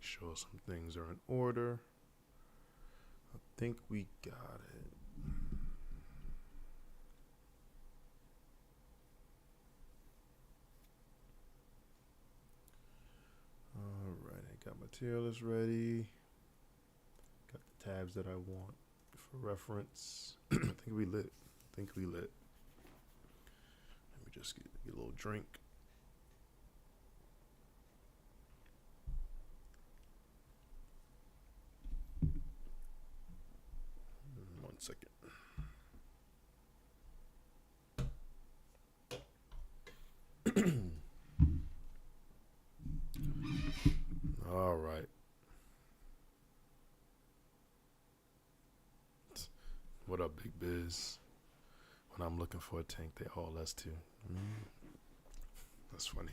sure some things are in order. I think we got it. All right, I got my tier list ready. Got the tabs that I want for reference. I think we lit. Let me just get a little drink. One second. All right. What up, Big Biz? When I'm looking for a tank, they all S2. That's funny.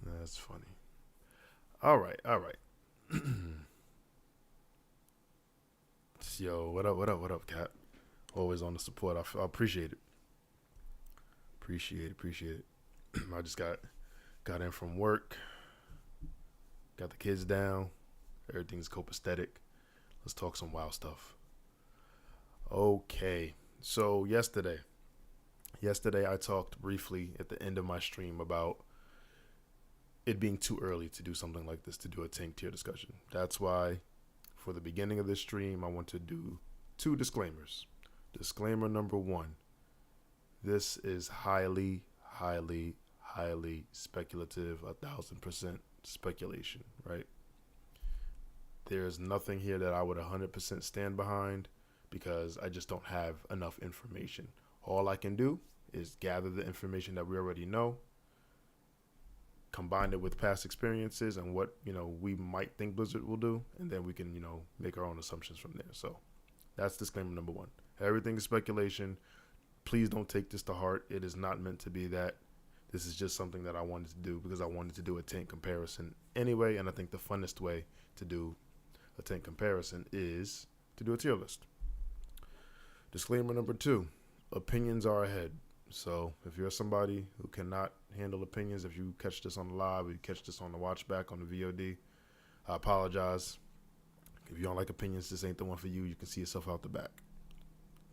That's funny. All right. Yo, what up, Cap? Always on the support. I appreciate it. Appreciate it. I just got in from work. Got the kids down. Everything's copacetic. Let's talk some wild stuff. Okay. So yesterday I talked briefly at the end of my stream about it being too early to do something like this, to do a tank tier discussion. That's why for the beginning of this stream, I want to do 2 disclaimers. Disclaimer number 1, this is highly speculative, 1000% speculation, right? There's nothing here that I would 100% stand behind because I just don't have enough information. All I can do is gather the information that we already know, combine it with past experiences and what, we might think Blizzard will do, and then we can, make our own assumptions from there. So that's disclaimer number 1. Everything is speculation. Please don't take this to heart. It is not meant to be that. This is just something that I wanted to do because I wanted to do a tank comparison anyway, and I think the funnest way to do a tank comparison is to do a tier list. Disclaimer number 2, opinions are ahead. So if you're somebody who cannot handle opinions, if you catch this on the live, or you catch this on the watch back on the VOD, I apologize. If you don't like opinions, this ain't the one for you. You can see yourself out the back.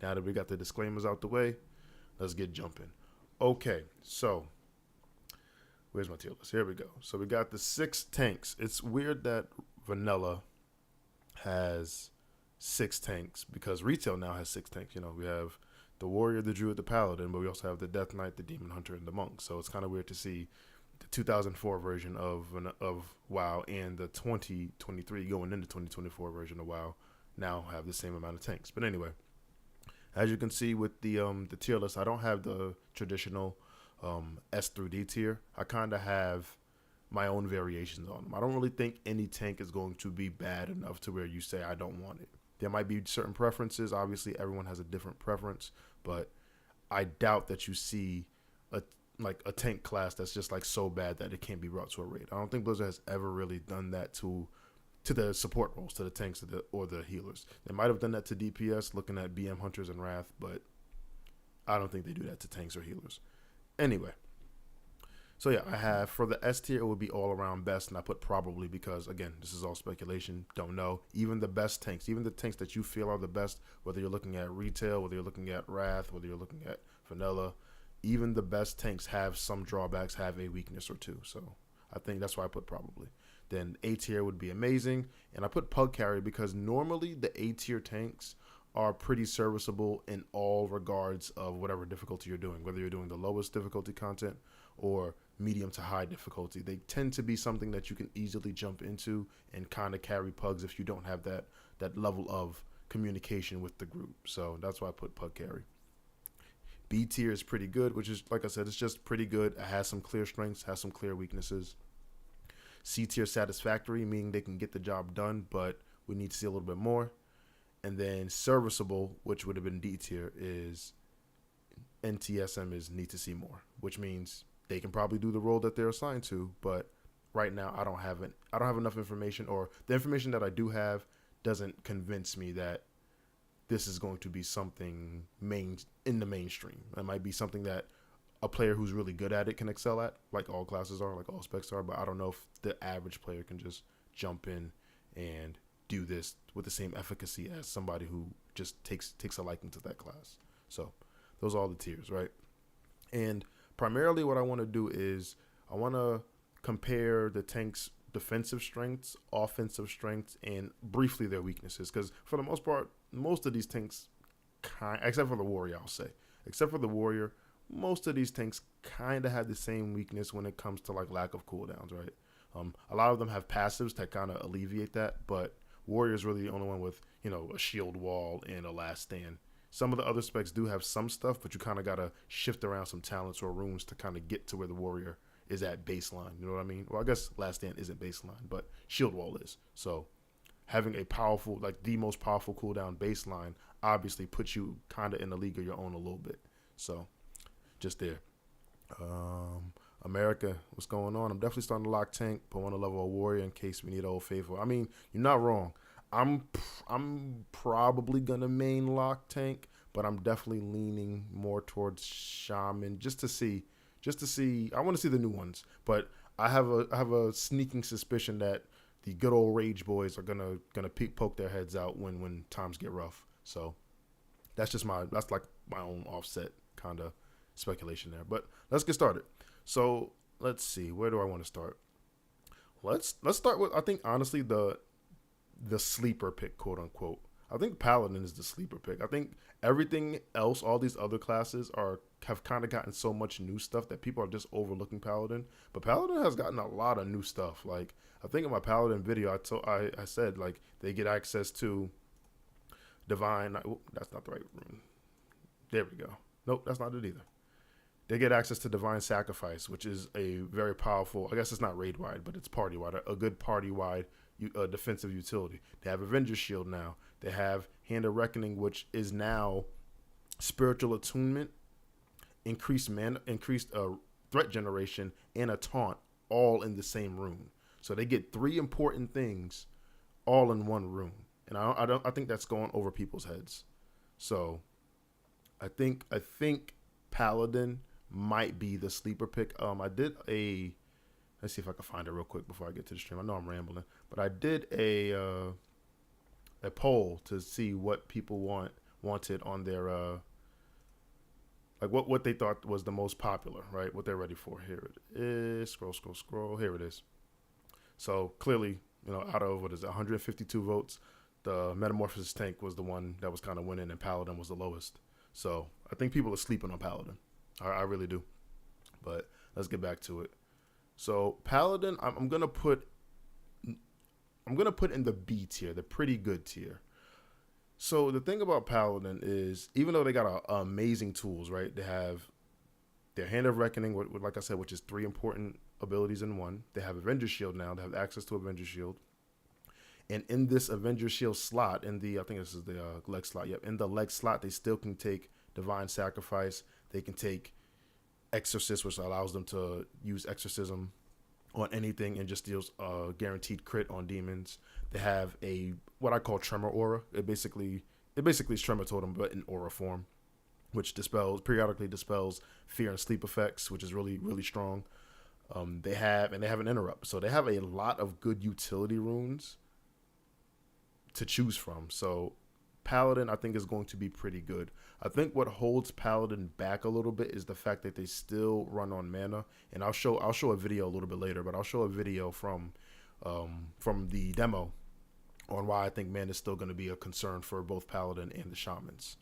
Now that we got the disclaimers out the way, let's get jumping. Okay, so where's my tier list? Here we go. So we got the 6 tanks. It's weird that Vanilla has 6 tanks because retail now has 6 tanks. We have the Warrior, the Druid, the Paladin, but we also have the Death Knight, the Demon Hunter, and the Monk. So it's kind of weird to see the 2004 version of WoW and the 2023 going into 2024 version of WoW now have the same amount of tanks. But anyway, as you can see with the tier list, I don't have the traditional S through D tier. I kind of have my own variations on them. I don't really think any tank is going to be bad enough to where you say I don't want it. There might be certain preferences. Obviously, everyone has a different preference, but I doubt that you see a tank class that's just like so bad that it can't be brought to a raid. I don't think Blizzard has ever really done that to the support roles, to the tanks or the healers. They might have done that to DPS, looking at BM Hunters and Wrath, but I don't think they do that to tanks or healers. Anyway, so yeah, I have for the S tier, it would be all around best, and I put probably because, again, this is all speculation, don't know. Even the best tanks, even the tanks that you feel are the best, whether you're looking at retail, whether you're looking at Wrath, whether you're looking at vanilla, even the best tanks have some drawbacks, have a weakness or two. So I think that's why I put probably. Then A tier would be amazing, and I put Pug Carry because normally the A tier tanks are pretty serviceable in all regards of whatever difficulty you're doing, whether you're doing the lowest difficulty content or medium to high difficulty. They tend to be something that you can easily jump into and kind of carry pugs if you don't have that level of communication with the group. So that's why I put Pug Carry. B tier is pretty good, which is, like I said, it's just pretty good. It has some clear strengths, has some clear weaknesses. C tier satisfactory, meaning they can get the job done, but we need to see a little bit more. And then serviceable, which would have been D tier, is NTSM is need to see more, which means they can probably do the role that they're assigned to, but right now I don't have enough information, or the information that I do have doesn't convince me that this is going to be something in the mainstream. It might be something that a player who's really good at it can excel at, like all classes are, like all specs are, but I don't know if the average player can just jump in and do this with the same efficacy as somebody who just takes a liking to that class. So those are all the tiers, right? And primarily what I want to do is I want to compare the tank's defensive strengths, offensive strengths, and briefly their weaknesses. Because for the most part, most of these tanks, except for the warrior, I'll say, except for the warrior, most of these tanks kind of have the same weakness when it comes to like lack of cooldowns, right? A lot of them have passives that kind of alleviate that, but warrior is really the only one with, you know, a shield wall and a last stand. Some of the other specs do have some stuff, but you kind of got to shift around some talents or runes to kind of get to where the warrior is at baseline. You know what I mean? Well, I guess last stand isn't baseline, but shield wall is. So having a powerful, like the most powerful cooldown baseline obviously puts you kind of in a league of your own a little bit. So just there. America, what's going on? I'm definitely starting to lock tank, but want to level a warrior in case we need Old Faithful. I mean, you're not wrong. I'm probably gonna main lock tank, but I'm definitely leaning more towards shaman just to see. I want to see the new ones, but I have a sneaking suspicion that the good old rage boys are gonna poke their heads out when times get rough. So that's like my own offset kind of speculation there. But let's get started. So let's see, where do I want to start? Let's start with, I think honestly the sleeper pick, quote unquote. I think Paladin is the sleeper pick. I think everything else, all these other classes have kind of gotten so much new stuff that people are just overlooking Paladin. But Paladin has gotten a lot of new stuff. Like I think in my Paladin video, I said like they get access to divine. That's not the right room. There we go. Nope, that's not it either. They get access to Divine Sacrifice, which is a very powerful, I guess it's not raid-wide, but it's party-wide, a good party-wide defensive utility. They have Avengers Shield now. They have Hand of Reckoning, which is now Spiritual Attunement, increased threat generation, and a taunt all in the same room. So they get 3 important things all in one room. And I think that's going over people's heads. So I think Paladin might be the sleeper pick. Let's see if I can find it real quick before I get to the stream. I know I'm rambling, but I did a poll to see what people wanted on their like what they thought was the most popular, right? What they're ready for. Here it is. Scroll. Here it is. So clearly, you know, out of 152 votes, the Metamorphosis tank was the one that was kind of winning, and Paladin was the lowest. So I think people are sleeping on Paladin. I really do. But let's get back to it. So Paladin, I'm gonna put in the B tier, the pretty good tier. So the thing about Paladin is, even though they got amazing tools, right? They have their Hand of Reckoning, like I said, which is 3 important abilities in one. They have Avenger Shield now. They have access to Avenger Shield. And in this Avenger Shield slot, I think this is the leg slot. Yep. In the leg slot, they still can take Divine Sacrifice. They can take Exorcist, which allows them to use Exorcism on anything and just deals guaranteed crit on demons. They have what I call Tremor Aura. It basically is Tremor Totem, but in aura form, which periodically dispels fear and sleep effects, which is really, really strong. They have an Interrupt. So they have a lot of good utility runes to choose from. So Paladin, I think, is going to be pretty good. I think what holds Paladin back a little bit is the fact that they still run on mana. And I'll show a video a little bit later, but I'll show a video from the demo on why I think mana is still going to be a concern for both Paladin and the Shamans.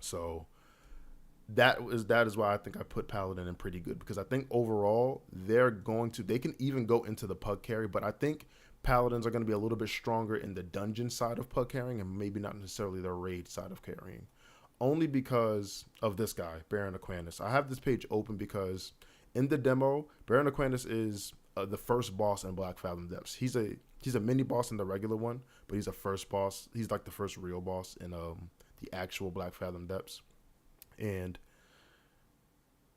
So that is why I think I put Paladin in pretty good, because I think overall they can even go into the pug carry, but I think Paladins are going to be a little bit stronger in the dungeon side of pug carrying and maybe not necessarily the raid side of carrying. Only because of this guy, Baron Aquanus. I have this page open because in the demo, Baron Aquanus is the first boss in Black Fathom Depths. He's a mini boss in the regular one, but he's a first boss. He's like the first real boss in the actual Black Fathom Depths. And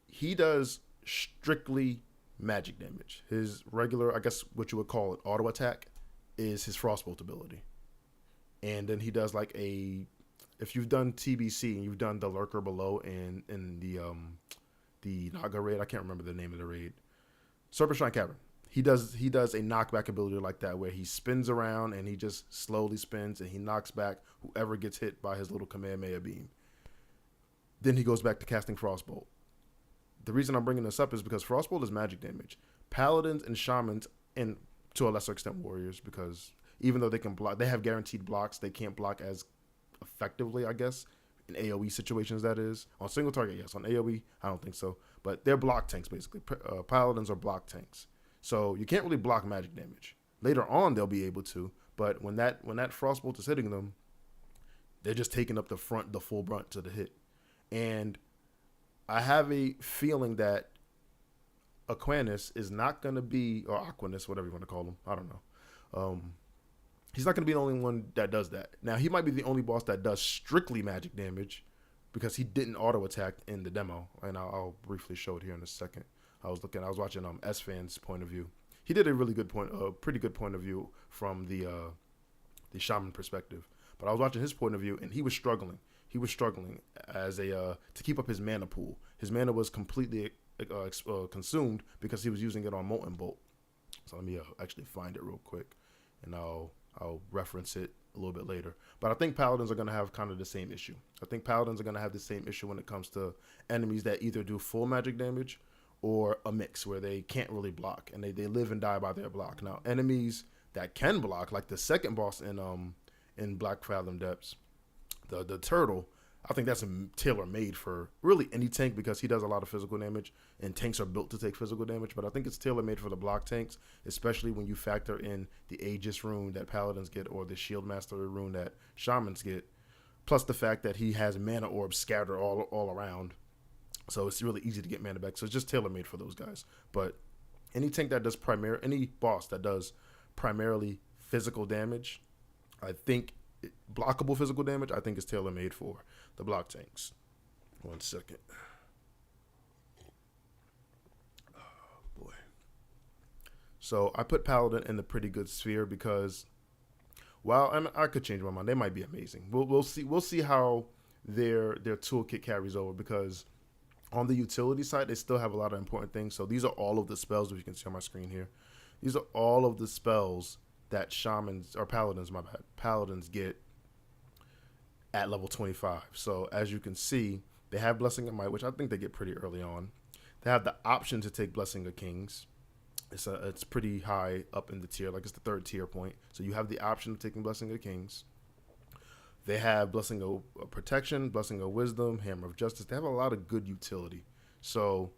he does strictly magic damage. His regular, I guess what you would call it, auto attack is his Frostbolt ability. And then he does like if you've done TBC and you've done the Lurker Below and in the Naga raid, I can't remember the name of the raid, Serpent Shrine Cavern. he does a knockback ability like that where he spins around and he just slowly spins and he knocks back whoever gets hit by his little Kamehameha beam. Then he goes back to casting Frostbolt. The reason I'm bringing this up is because Frostbolt is magic damage. Paladins and shamans, and to a lesser extent warriors, because even though they can block, they have guaranteed blocks. They can't block as effectively, I guess, in AoE situations. That is on single target, yes. On AoE, I don't think so. But they're block tanks basically. Paladins are block tanks, so you can't really block magic damage. Later on, they'll be able to, but when that Frostbolt is hitting them, they're just taking up the full brunt to the hit. And I have a feeling that Aquinas is not going to be, or Aquinas, whatever you want to call him, I don't know. He's not going to be the only one that does that. Now, he might be the only boss that does strictly magic damage because he didn't auto attack in the demo, and I'll briefly show it here in a second. I was watching S-Fan's point of view. He did a pretty good point of view from the shaman perspective. But I was watching his point of view, and he was struggling. He was struggling as to keep up his mana pool. His mana was completely consumed because he was using it on Molten Bolt. So let me actually find it real quick, and I'll reference it a little bit later. But I think Paladins are going to have kind of the same issue. I think Paladins are going to have the same issue when it comes to enemies that either do full magic damage or a mix where they can't really block, and they live and die by their block. Now, enemies that can block, like the second boss in Black Fathom Depths, the turtle, I think that's tailor-made for really any tank because he does a lot of physical damage, and tanks are built to take physical damage. But I think it's tailor-made for the block tanks, especially when you factor in the Aegis rune that Paladins get or the Shield Mastery rune that Shamans get, plus the fact that he has mana orbs scattered all around. So it's really easy to get mana back. So it's just tailor-made for those guys. But any tank that does any boss that does primarily physical damage, I think blockable physical damage, I think is tailor-made for the block tanks. 1 second. Oh, boy. So I put Paladin in the pretty good sphere because, well, I could change my mind. They might be amazing. We'll see. We'll see how their toolkit carries over because on the utility side, they still have a lot of important things. So these are all of the spells that you can see on my screen here. These are all of the spells that shamans or paladins get at level 25. So as you can see, they have Blessing of Might, which I think they get pretty early on. They have the option to take Blessing of Kings. It's pretty high up in the tier, like it's the 3rd tier point. So you have the option of taking Blessing of Kings. They have Blessing of Protection, Blessing of Wisdom, Hammer of Justice. They have a lot of good utility. So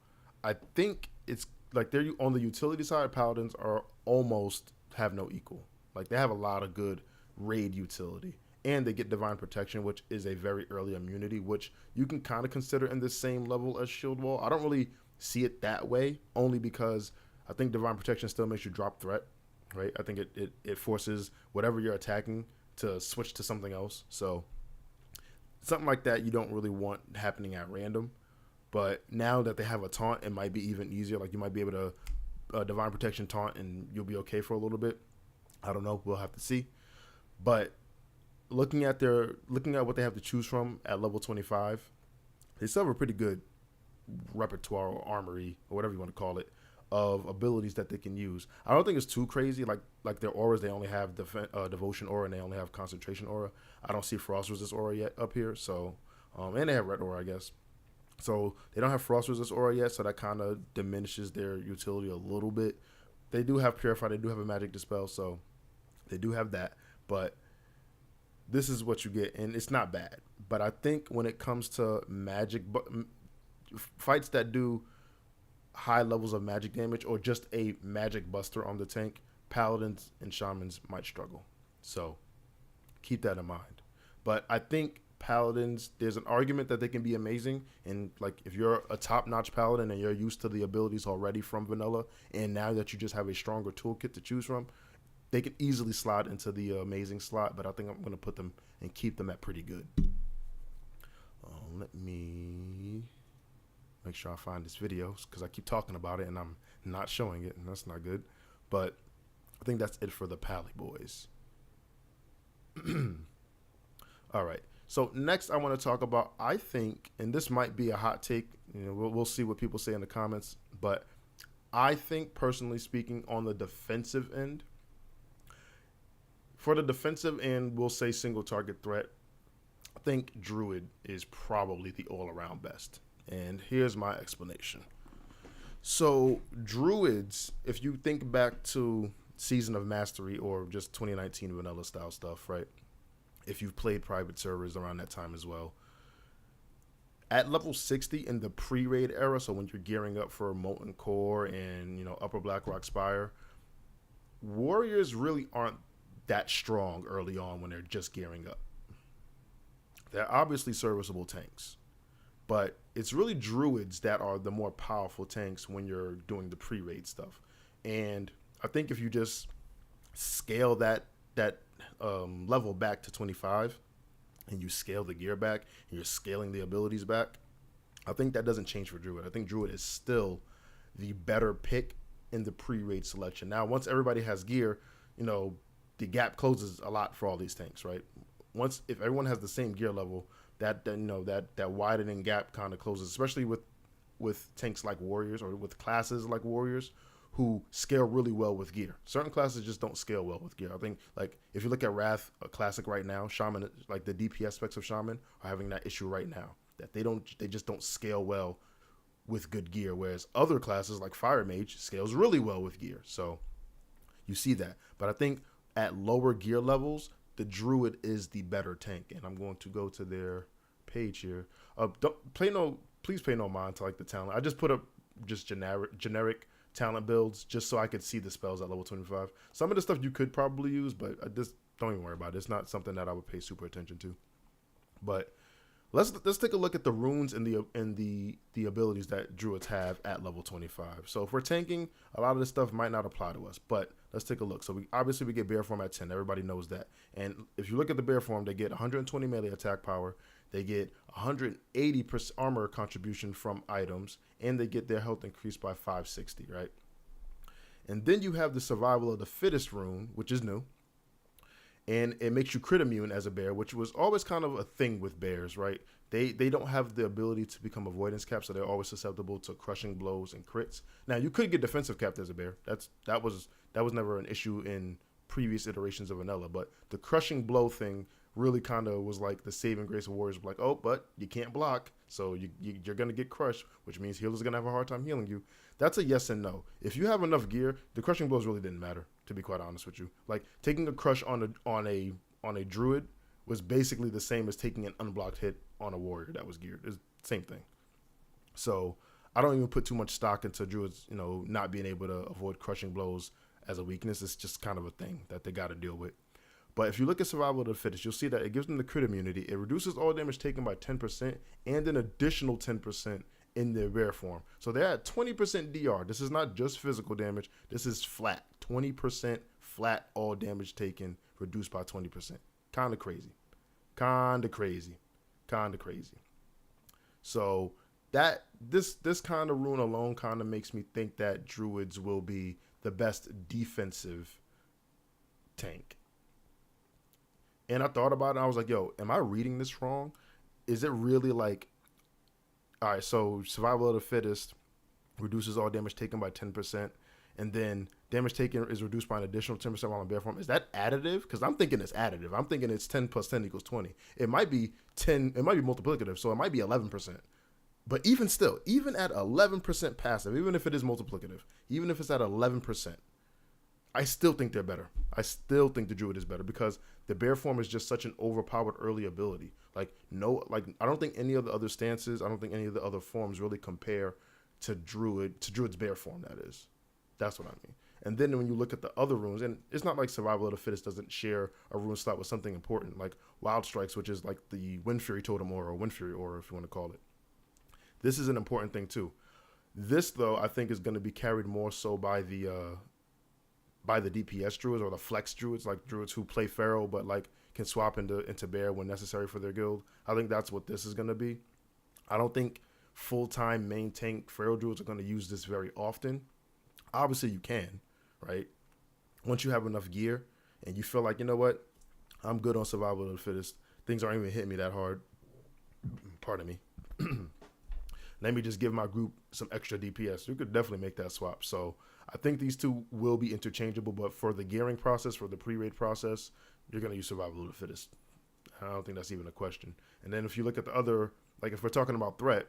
I think it's like they're on the utility side, Paladins are almost have no equal. Like they have a lot of good raid utility, and they get Divine Protection, which is a very early immunity, which you can kind of consider in the same level as Shield Wall. I don't really see it that way, only because I think Divine Protection still makes you drop threat, right? I think it forces whatever you're attacking to switch to something else. So something like that you don't really want happening at random. But now that they have a taunt, it might be even easier. Like you might be able to Divine Protection taunt and you'll be okay for a little bit. I don't know. We'll have to see. But looking at what they have to choose from at level 25, they still have a pretty good repertoire or armory or whatever you want to call it of abilities that they can use. I don't think it's too crazy. Like their auras, they only have Devotion aura and they only have Concentration aura. I don't see Frost Resist aura yet up here. So, and they have Red aura, I guess. So they don't have Frost Resist aura yet, so that kind of diminishes their utility a little bit. They do have Purify, they do have a Magic Dispel, so they do have that. But this is what you get, and it's not bad. But I think when it comes to fights that do high levels of magic damage or just a magic buster on the tank, Paladins and Shamans might struggle. So keep that in mind. But I think Paladins, there's an argument that they can be amazing, and like if you're a top-notch Paladin and you're used to the abilities already from vanilla, and now that you just have a stronger toolkit to choose from, they could easily slide into the amazing slot. But I think I'm going to put them and keep them at pretty good. Let me make sure I find this video because I keep talking about it and I'm not showing it, and that's not good. But I think that's it for the Pally boys. All right. So next I want to talk about, I think, and this might be a hot take, we'll see what people say in the comments, but I think, personally speaking, on the defensive end, for the defensive end, we'll say single target threat. I think Druid is probably the all around best. And here's my explanation. So, Druids, if you think back to Season of Mastery or just 2019 vanilla style stuff, right? If you've played private servers around that time as well, at level 60 in the pre-raid era, so when you're gearing up for Molten Core and Upper Blackrock Spire, warriors really aren't that strong early on when they're just gearing up. They're obviously serviceable tanks, but it's really druids that are the more powerful tanks when you're doing the pre-raid stuff. And I think if you just scale that level back to 25, and you scale the gear back, and you're scaling the abilities back, I think that doesn't change for Druid. I think Druid is still the better pick in the pre-raid selection. Now, once everybody has gear, the gap closes a lot for all these tanks, right? If everyone has the same gear level, that widening gap kind of closes, especially with tanks like warriors or with classes like warriors who scale really well with gear. Certain classes just don't scale well with gear. I think, like, if you look at Wrath, a classic right now, Shaman, like the DPS specs of Shaman are having that issue right now, that they just don't scale well with good gear, whereas other classes like Fire Mage scales really well with gear. So you see that. But I think at lower gear levels, the Druid is the better tank. And I'm going to go to their page here. Please pay no mind to like the talent. I just put up just generic talent builds just so I could see the spells at level 25. Some of the stuff you could probably use, but I just don't even worry about it. It's not something that I would pay super attention to. But let's take a look at the runes and the abilities that druids have at level 25. So if we're tanking, a lot of this stuff might not apply to us, but let's take a look. So we get bear form at 10. Everybody knows that. And if you look at the bear form, they get 120 melee attack power. They get 180% armor contribution from items, and they get their health increased by 560, right? And then you have the survival of the fittest rune, which is new. And it makes you crit immune as a bear, which was always kind of a thing with bears, right? They don't have the ability to become avoidance capped, so they're always susceptible to crushing blows and crits. Now, you could get defensive capped as a bear. That was never an issue in previous iterations of vanilla, but the crushing blow thing really kind of was like the saving grace of warriors. Like, oh, but you can't block, so you're going to get crushed, which means healers are going to have a hard time healing you. That's a yes and no. If you have enough gear, the crushing blows really didn't matter, to be quite honest with you. Like, taking a crush on a druid was basically the same as taking an unblocked hit on a warrior that was geared. It's the same thing. So I don't even put too much stock into druids, not being able to avoid crushing blows as a weakness. It's just kind of a thing that they got to deal with. But if you look at survival of the fittest, you'll see that it gives them the crit immunity. It reduces all damage taken by 10% and an additional 10% in their bear form. So they're at 20% DR. This is not just physical damage. This is flat. 20% flat all damage taken reduced by 20%. Kind of crazy. So this kind of rune alone kind of makes me think that druids will be the best defensive tank. And I thought about it, and I was like, yo, am I reading this wrong? Is it really like, all right, so survival of the fittest reduces all damage taken by 10%, and then damage taken is reduced by an additional 10% while in bear form. Is that additive? Because I'm thinking it's additive. I'm thinking it's 10 plus 10 equals 20. It might be 10, it might be multiplicative, so it might be 11%. But even still, even at 11% passive, even if it is multiplicative, even if it's at 11%, I still think they're better. I still think the druid is better because the bear form is just such an overpowered early ability. I don't think any of the other stances, I don't think any of the other forms really compare to druid's bear form, that is. That's what I mean. And then when you look at the other runes, and it's not like survival of the fittest doesn't share a rune slot with something important, like Wild Strikes, which is like the Wind Fury Totem Aura, or Wind Fury Aura, if you want to call it. This is an important thing too. This, though, I think is going to be carried more so by the DPS druids or the flex druids, like druids who play feral but like can swap into bear when necessary for their guild. I think that's what this is going to be. I don't think full-time main tank feral druids are going to use this very often. Obviously you can, right? Once you have enough gear and you feel like, you know what, I'm good on survival of the fittest, things aren't even hitting me that hard. Pardon me. let me just give my group some extra DPS. You could definitely make that swap. So I think these two will be interchangeable, but for the gearing process, for the pre-raid process, you're going to use survival of the fittest. I don't think that's even a question. And then if you look at the other, like if we're talking about threat,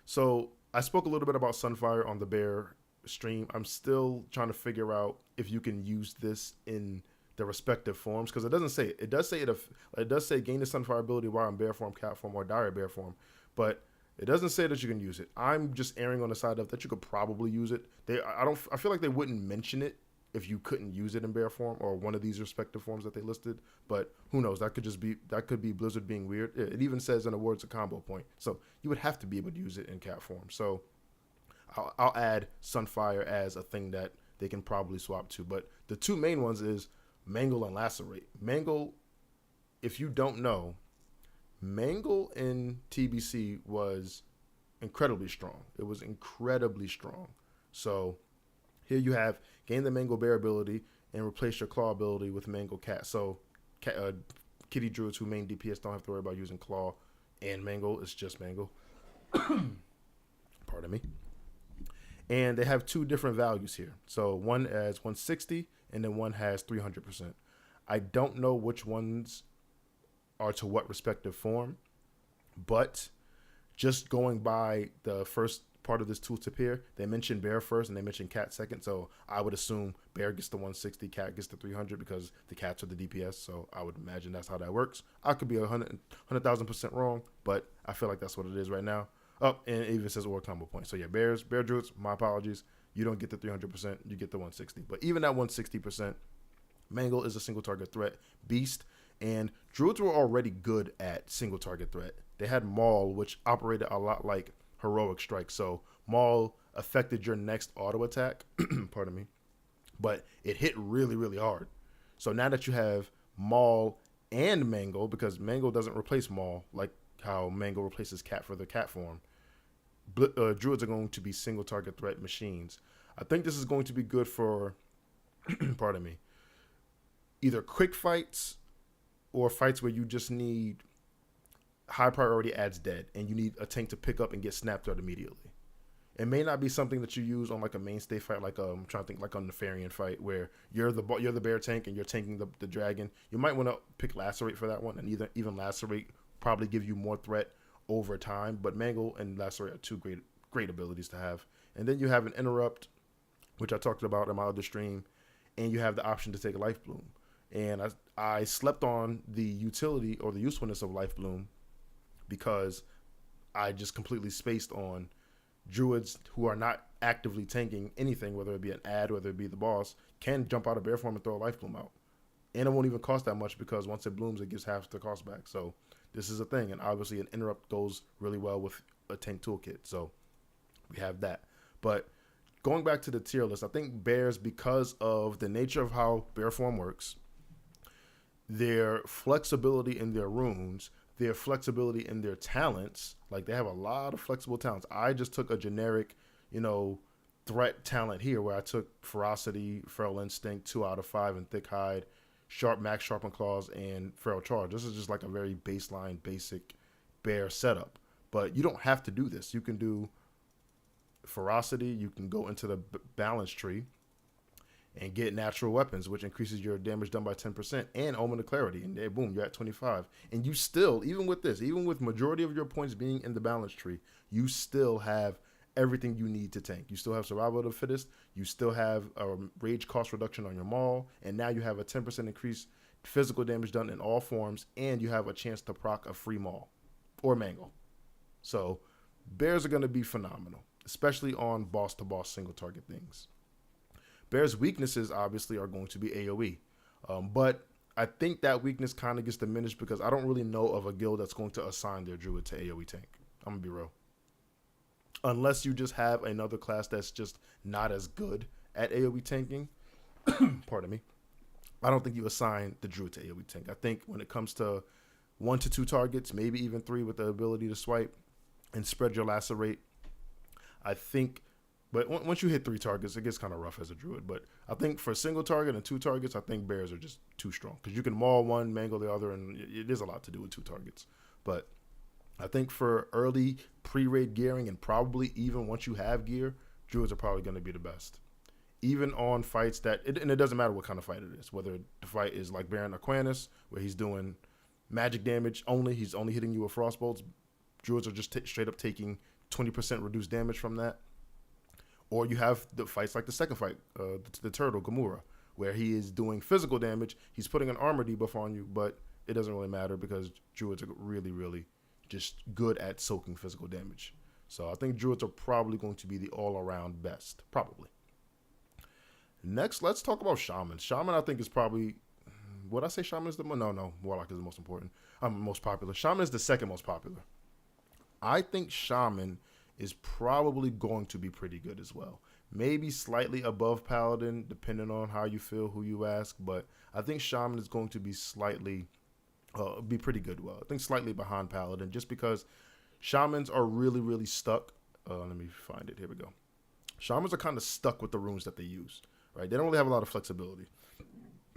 so I spoke a little bit about Sunfire on the Bear stream. I'm still trying to figure out if you can use this in the respective forms, because it doesn't say it. It does say it does say gain the Sunfire ability while in bear form, cat form, or dire bear form, but it doesn't say that you can use it. I'm just erring on the side of that you could probably use it. I feel like they wouldn't mention it if you couldn't use it in bear form or one of these respective forms that they listed. But who knows? That could be Blizzard being weird. It even says in the words a combo point, so you would have to be able to use it in cat form. So I'll add Sunfire as a thing that they can probably swap to. But the two main ones is Mangle and Lacerate. Mangle, if you don't know, Mangle in TBC was incredibly strong. It was incredibly strong. So here you have gain the Mangle Bear ability and replace your Claw ability with Mangle Cat. So Kitty Druids who main DPS don't have to worry about using Claw and Mangle. It's just Mangle. Pardon me. And they have two different values here. So one has 160 and then one has 300%. I don't know which ones are to what respective form, but just going by the first part of this tooltip here, they mentioned Bear first and they mentioned Cat second. So I would assume Bear gets the 160, Cat gets the 300 because the Cats are the DPS. So I would imagine that's how that works. I could be 100,000% wrong, but I feel like that's what it is right now. Oh, and it even says or combo point. So yeah, Bear Druids, my apologies. You don't get the 300%, you get the 160. But even at 160%, Mangle is a single target threat beast. And Druids were already good at single target threat. They had Maul, which operated a lot like Heroic Strike. So Maul affected your next auto attack, pardon me, but it hit really, really hard. So now that you have Maul and Mangle, because Mangle doesn't replace Maul like how Mangle replaces Cat for the Cat form, Druids are going to be single target threat machines. I think this is going to be good for, pardon me, either quick fights or fights where you just need high priority adds dead and you need a tank to pick up and get snapped out immediately. It may not be something that you use on like a mainstay fight, like I'm trying to think like a Nefarian fight where you're the bear tank and you're tanking the dragon. You might want to pick Lacerate for that one, and even Lacerate probably give you more threat over time. But Mangle and Lacerate are two great abilities to have. And then you have an Interrupt, which I talked about in my other stream, and you have the option to take Life Bloom. And I slept on the utility or the usefulness of Life Bloom because I just completely spaced on Druids who are not actively tanking anything, whether it be an ad, whether it be the boss, can jump out of bear form and throw a Life Bloom out. And it won't even cost that much because once it blooms, it gives half the cost back. So this is a thing. And obviously an Interrupt goes really well with a tank toolkit. So we have that. But going back to the tier list, I think bears, because of the nature of how bear form works, their flexibility in their runes, their flexibility in their talents, like they have a lot of flexible talents. I just took a generic, threat talent here where I took Ferocity, Feral Instinct, 2 out of 5, and Thick Hide, Max Sharpened Claws, and Feral Charge. This is just like a very baseline, basic bear setup. But you don't have to do this. You can do Ferocity, you can go into the balance tree and get natural weapons, which increases your damage done by 10%, and Omen of Clarity, and there, boom, you're at 25. And you still, even with majority of your points being in the balance tree, you still have everything you need to tank. You still have Survival of the Fittest, you still have a rage cost reduction on your Maul, and now you have a 10% increase physical damage done in all forms, and you have a chance to proc a free Maul or Mangle. So bears are going to be phenomenal, especially on boss-to-boss single target things. Bear's weaknesses, obviously, are going to be AoE. But I think that weakness kind of gets diminished because I don't really know of a guild that's going to assign their druid to AoE tank. I'm going to be real. Unless you just have another class that's just not as good at AoE tanking, pardon me, I don't think you assign the druid to AoE tank. I think when it comes to 1 to 2 targets, maybe even 3 with the ability to swipe and spread your Lacerate, I think... But once you hit 3 targets, it gets kind of rough as a druid. But I think for single target and 2 targets, I think bears are just too strong. Because you can maul one, mangle the other, and there's a lot to do with 2 targets. But I think for early pre-raid gearing and probably even once you have gear, druids are probably going to be the best. Even on fights and it doesn't matter what kind of fight it is, whether the fight is like Baron Aquanis, where he's doing magic damage only, he's only hitting you with frostbolts. Druids are just straight up taking 20% reduced damage from that. Or you have the fights like the second fight, the turtle, Gamura, where he is doing physical damage. He's putting an armor debuff on you, but it doesn't really matter because druids are really, really just good at soaking physical damage. So I think druids are probably going to be the all-around best, probably. Next, let's talk about shaman. Shaman, I think, is probably... Would I say shaman is the... No, warlock is the most important. Most popular. Shaman is the second most popular. I think shaman is probably going to be pretty good as well. Maybe slightly above paladin, depending on how you feel, who you ask. But I think shaman is going to be be pretty good. Well, I think slightly behind paladin, just because shamans are really, really stuck. Let me find it. Here we go. Shamans are kind of stuck with the runes that they use, right? They don't really have a lot of flexibility.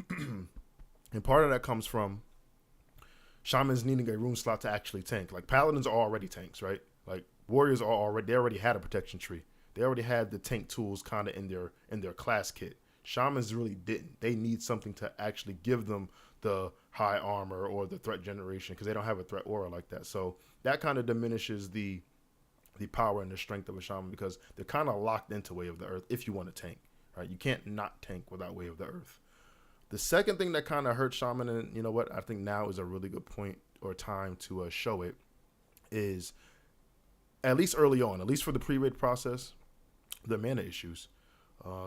And part of that comes from shamans needing a rune slot to actually tank. Like paladins are already tanks, right? Like warriors they already had a protection tree. They already had the tank tools kind of in their class kit. Shamans really didn't. They need something to actually give them the high armor or the threat generation because they don't have a threat aura like that. So that kind of diminishes the power and the strength of a shaman because they're kind of locked into Way of the Earth if you want to tank, right? You can't not tank without Way of the Earth. The second thing that kind of hurts shaman, and you know what, I think now is a really good point or time to show it, is at least early on, at least for the pre-raid process, the mana issues.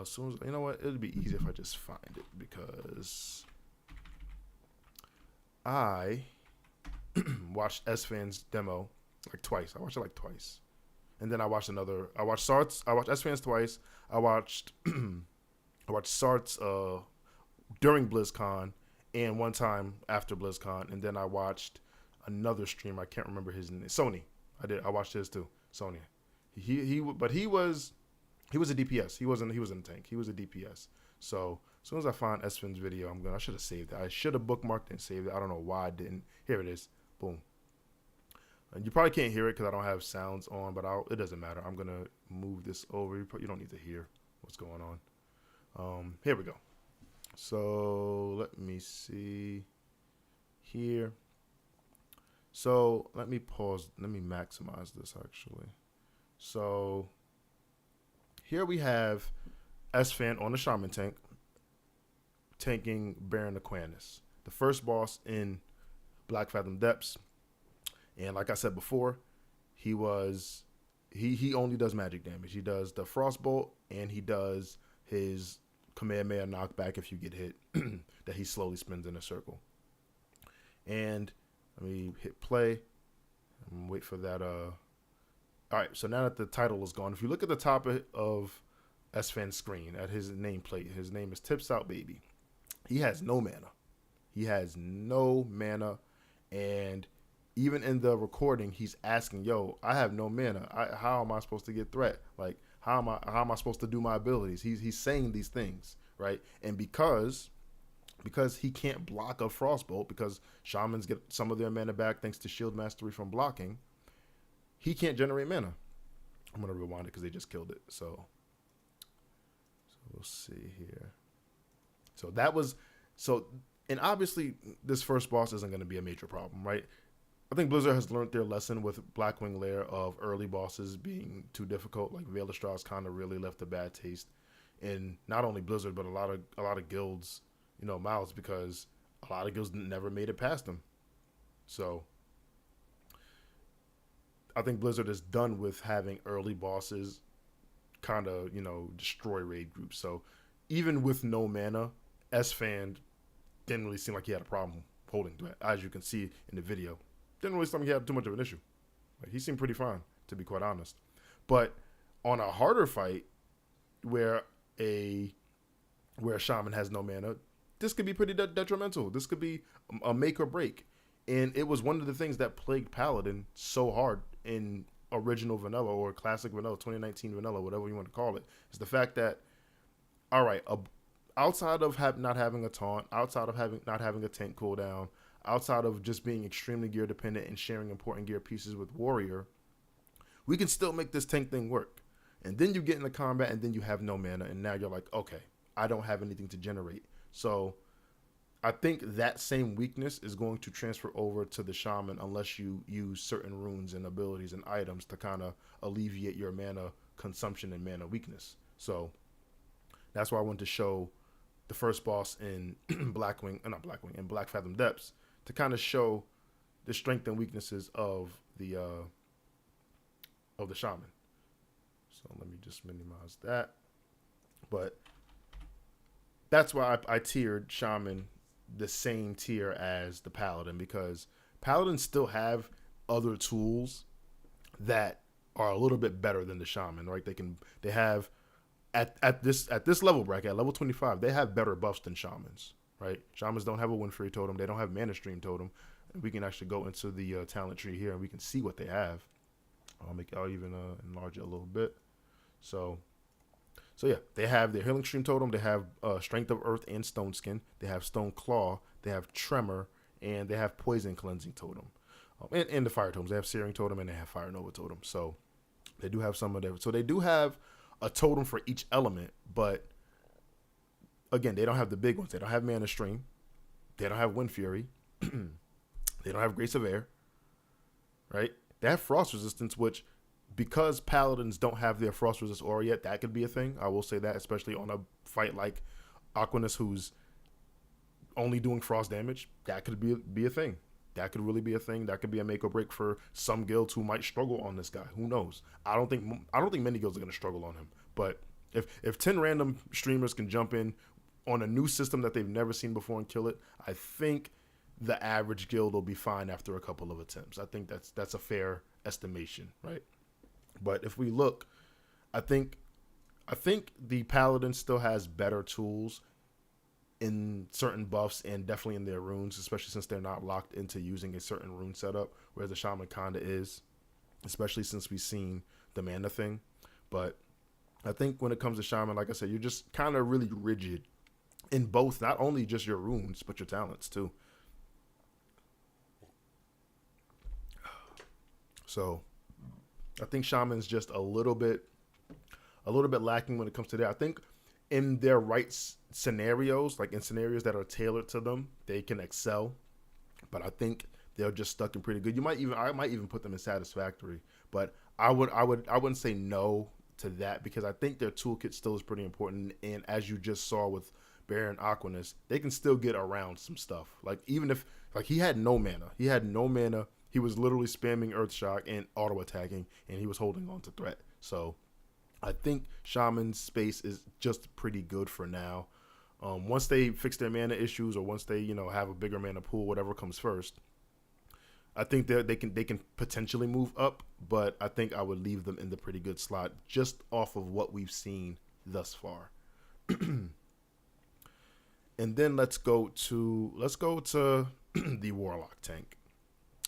As soon as, you know what, it'd be easy if I just find it because I watched S-Fan's demo like twice. I watched it like twice. And then I watched Sart's. I watched S-Fans twice. I watched Sart's during BlizzCon and one time after BlizzCon. And then I watched another stream. I can't remember his name. Sony. I watched his too. Sony. He was a DPS. He wasn't a tank. He was a DPS. So as soon as I find S-Fan's video, I should have saved it. I should have bookmarked and saved it. I don't know why I didn't. Here it is. Boom. And you probably can't hear it because I don't have sounds on, but it doesn't matter. I'm going to move this over. You don't need to hear what's going on. Here we go. So let me see here. So let me pause. Let me maximize this actually. So here we have S-Fan on the Shaman tank, tanking Baron Aquanis, the first boss in Black Fathom Depths. And like I said before, he only does magic damage. He does the Frostbolt and he does his Kamehameha knockback if you get hit that he slowly spins in a circle. And let me hit play and wait for that. All right, so now that the title is gone, if you look at the top of S-Fan's screen at his nameplate, his name is Tips Out Baby. He has no mana. And even in the recording, he's asking, "Yo, I have no mana. How am I supposed to get threat? Like, how am I supposed to do my abilities?" He's saying these things, right? And because he can't block a Frostbolt, because shamans get some of their mana back thanks to Shield Mastery from blocking, he can't generate mana. I'm gonna rewind it because they just killed it. So we'll see here. And obviously this first boss isn't going to be a major problem, right? I think Blizzard has learned their lesson with Blackwing Lair of early bosses being too difficult. Like Veil of Strahd kind of really left a bad taste in not only Blizzard but a lot of guilds, mouths, because a lot of guilds never made it past them. So I think Blizzard is done with having early bosses kind of, destroy raid groups. So even with no mana, S-Fan didn't really seem like he had a problem holding that. As you can see in the video, didn't really seem like he had too much of an issue. Like, he seemed pretty fine, to be quite honest. But on a harder fight where a shaman has no mana, this could be pretty detrimental. This could be a make or break. And it was one of the things that plagued Paladin so hard in original vanilla or classic vanilla, 2019 vanilla, whatever you want to call it, is the fact that, all right, outside of not having a taunt, outside of not having a tank cooldown, outside of just being extremely gear dependent and sharing important gear pieces with warrior, we can still make this tank thing work. And then you get into combat and then you have no mana, and now you're like, okay, I don't have anything to generate. So I think that same weakness is going to transfer over to the shaman unless you use certain runes and abilities and items to kind of alleviate your mana consumption and mana weakness. So that's why I wanted to show the first boss in in Black Fathom Depths to kind of show the strength and weaknesses of the shaman. So let me just minimize that. But that's why I tiered shaman the same tier as the paladin, because paladins still have other tools that are a little bit better than the shaman, right? They have at this level bracket, at level 25, they have better buffs than shamans, right? Shamans don't have a Wind Fury totem, they don't have Mana Stream totem. And we can actually go into the talent tree here and we can see what they have. I'll even enlarge it a little bit. So yeah, they have their Healing Stream totem. They have Strength of Earth and Stone Skin. They have Stone Claw. They have Tremor, and they have Poison Cleansing totem. And the Fire totems. They have Searing totem and they have Fire Nova totem. So they do have some of them. So they do have a totem for each element, but again, they don't have the big ones. They don't have Mana Stream. They don't have Wind Fury. They don't have Grace of Air, right? They have Frost Resistance, which, because paladins don't have their Frost Resist aura yet, that could be a thing. I will say that, especially on a fight like Aquanus, who's only doing frost damage. That could be a thing. That could really be a thing. That could be a make or break for some guilds who might struggle on this guy. Who knows? I don't think many guilds are going to struggle on him. But if 10 random streamers can jump in on a new system that they've never seen before and kill it, I think the average guild will be fine after a couple of attempts. I think that's a fair estimation, right? But if we look, I think the paladin still has better tools in certain buffs and definitely in their runes, especially since they're not locked into using a certain rune setup, whereas the shaman kinda is, especially since we've seen the mana thing. But I think when it comes to shaman, like I said, you're just kind of really rigid in both, not only just your runes, but your talents too. So I think shaman's just a little bit lacking when it comes to that. I think in their right scenarios, like in scenarios that are tailored to them, they can excel. But I think they're just stuck in pretty good. I might even put them in satisfactory. But I wouldn't say no to that, because I think their toolkit still is pretty important. And as you just saw with Baron Aquanus, they can still get around some stuff. Like even if he had no mana, he was literally spamming Earthshock and auto attacking, and he was holding on to threat. So I think Shaman's space is just pretty good for now. Once they fix their mana issues, or once they have a bigger mana pool, whatever comes first, I think they can potentially move up. But I think I would leave them in the pretty good slot just off of what we've seen thus far. And then let's go to the Warlock tank.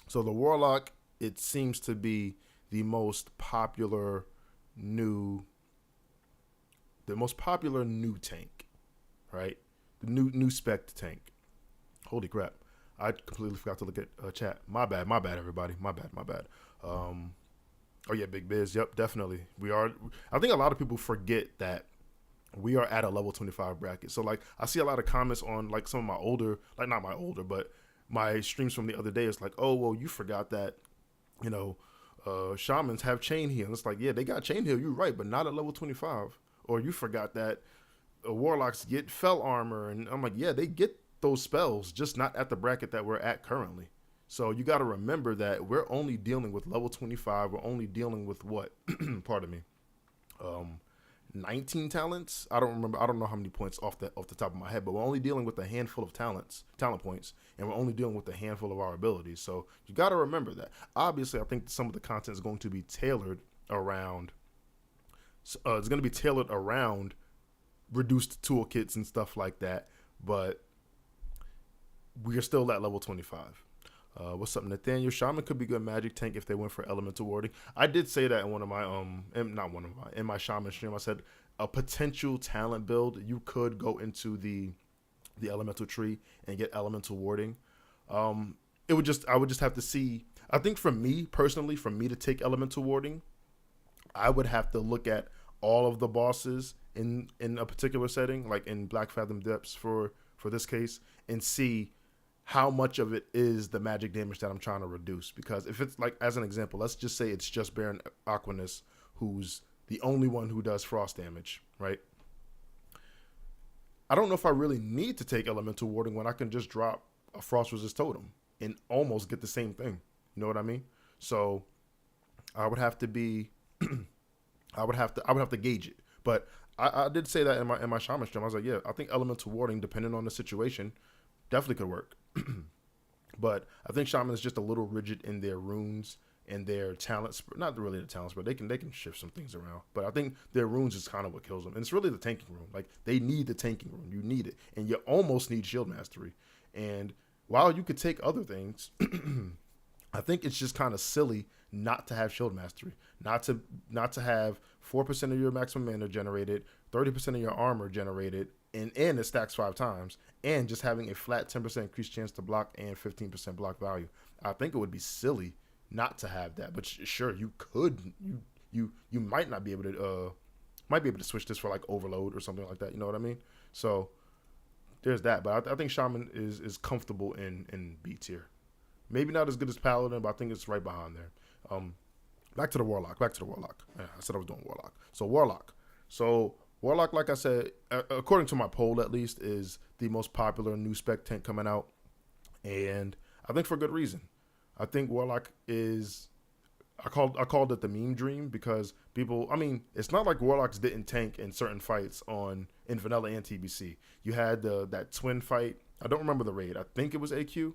So the Warlock, it seems to be the most popular new tank, right? The new spec tank. Holy crap. I completely forgot to look at chat. My bad, everybody. My bad. Oh yeah, Big Biz. Yep, definitely. We are. I think a lot of people forget that we are at a level 25 bracket. So like, I see a lot of comments on like some of my older, like not my older, but my streams from the other day. It's like, oh well, you forgot that, shamans have chain heal. And it's like, yeah, they got chain heal. You're right, but not at level 25. Or you forgot that warlocks get fell armor, and I'm like, yeah, they get those spells, just not at the bracket that we're at currently. So you got to remember that we're only dealing with level 25. We're only dealing with what? Pardon me. 19 talents. I don't remember. I don't know how many points off the top of my head, but we're only dealing with a handful of talent points, and we're only dealing with a handful of our abilities. So you got to remember that. Obviously, I think some of the content is going to be tailored around. It's going to be tailored around reduced toolkits and stuff like that, but we are still at level 25. What's up, Nathaniel? Shaman could be good magic tank if they went for elemental warding. I did say that in one of my in my shaman stream. I said a potential talent build, you could go into the elemental tree and get elemental warding. It would just I would just have to see. I think for me personally, for me to take elemental warding, I would have to look at all of the bosses in a particular setting, like in Black Fathom Depths for this case, and see how much of it is the magic damage that I'm trying to reduce. Because if it's like, as an example, let's just say it's just Baron Aquanus who's the only one who does frost damage, right? I don't know if I really need to take elemental warding when I can just drop a frost resist totem and almost get the same thing. You know what I mean? So I would have to be I would have to gauge it. But I did say that in my shaman stream. I was like, yeah, I think elemental warding, depending on the situation, definitely could work. But I think shaman is just a little rigid in their runes and their talents. Not really the talents, but they can shift some things around. But I think their runes is kind of what kills them. And it's really the tanking rune. Like, they need the tanking rune. You need it. And you almost need shield mastery. And while you could take other things, I think it's just kind of silly not to have shield mastery, not to have 4% of your maximum mana generated, 30% of your armor generated, and it stacks 5 times, and just having a flat 10% increased chance to block and 15% block value. I think it would be silly not to have that, but sure, you could. You might not be able to switch this for like overload or something like that. You know what I mean? So there's that. But I think shaman is comfortable in B tier. Maybe not as good as paladin, but I think it's right behind there. Back to the warlock. Yeah, I said I was doing warlock. So warlock, like I said, according to my poll at least, is the most popular new spec tank coming out, and I think for good reason. I think warlock is. I called it the meme dream because people. I mean, it's not like warlocks didn't tank in certain fights in vanilla and TBC. You had that twin fight. I don't remember the raid. I think it was AQ.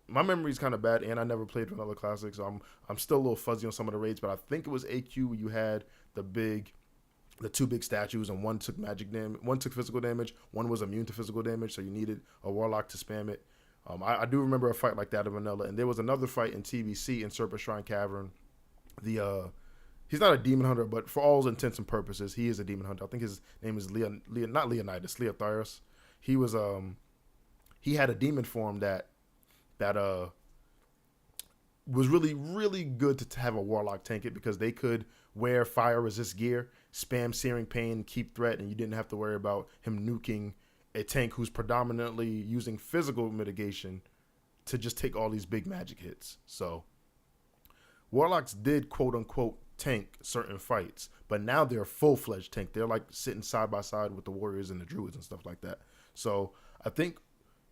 My memory is kind of bad, and I never played Vanilla Classic, so I'm still a little fuzzy on some of the raids. But I think it was AQ where you had the 2 big statues, and one took magic damage, one took physical damage, one was immune to physical damage, so you needed a warlock to spam it. I do remember a fight like that in Vanilla, and there was another fight in TBC in Serpent Shrine Cavern. He's not a demon hunter, but for all intents and purposes, he is a demon hunter. I think his name is not Leonidas, Leothyrus. He had a demon form that was really, really good to have a warlock tank it, because they could wear fire resist gear, spam Searing Pain, keep threat, and you didn't have to worry about him nuking a tank who's predominantly using physical mitigation to just take all these big magic hits. So warlocks did quote unquote tank certain fights, but now they're a full-fledged tank. They're like sitting side by side with the warriors and the druids and stuff like that. So I think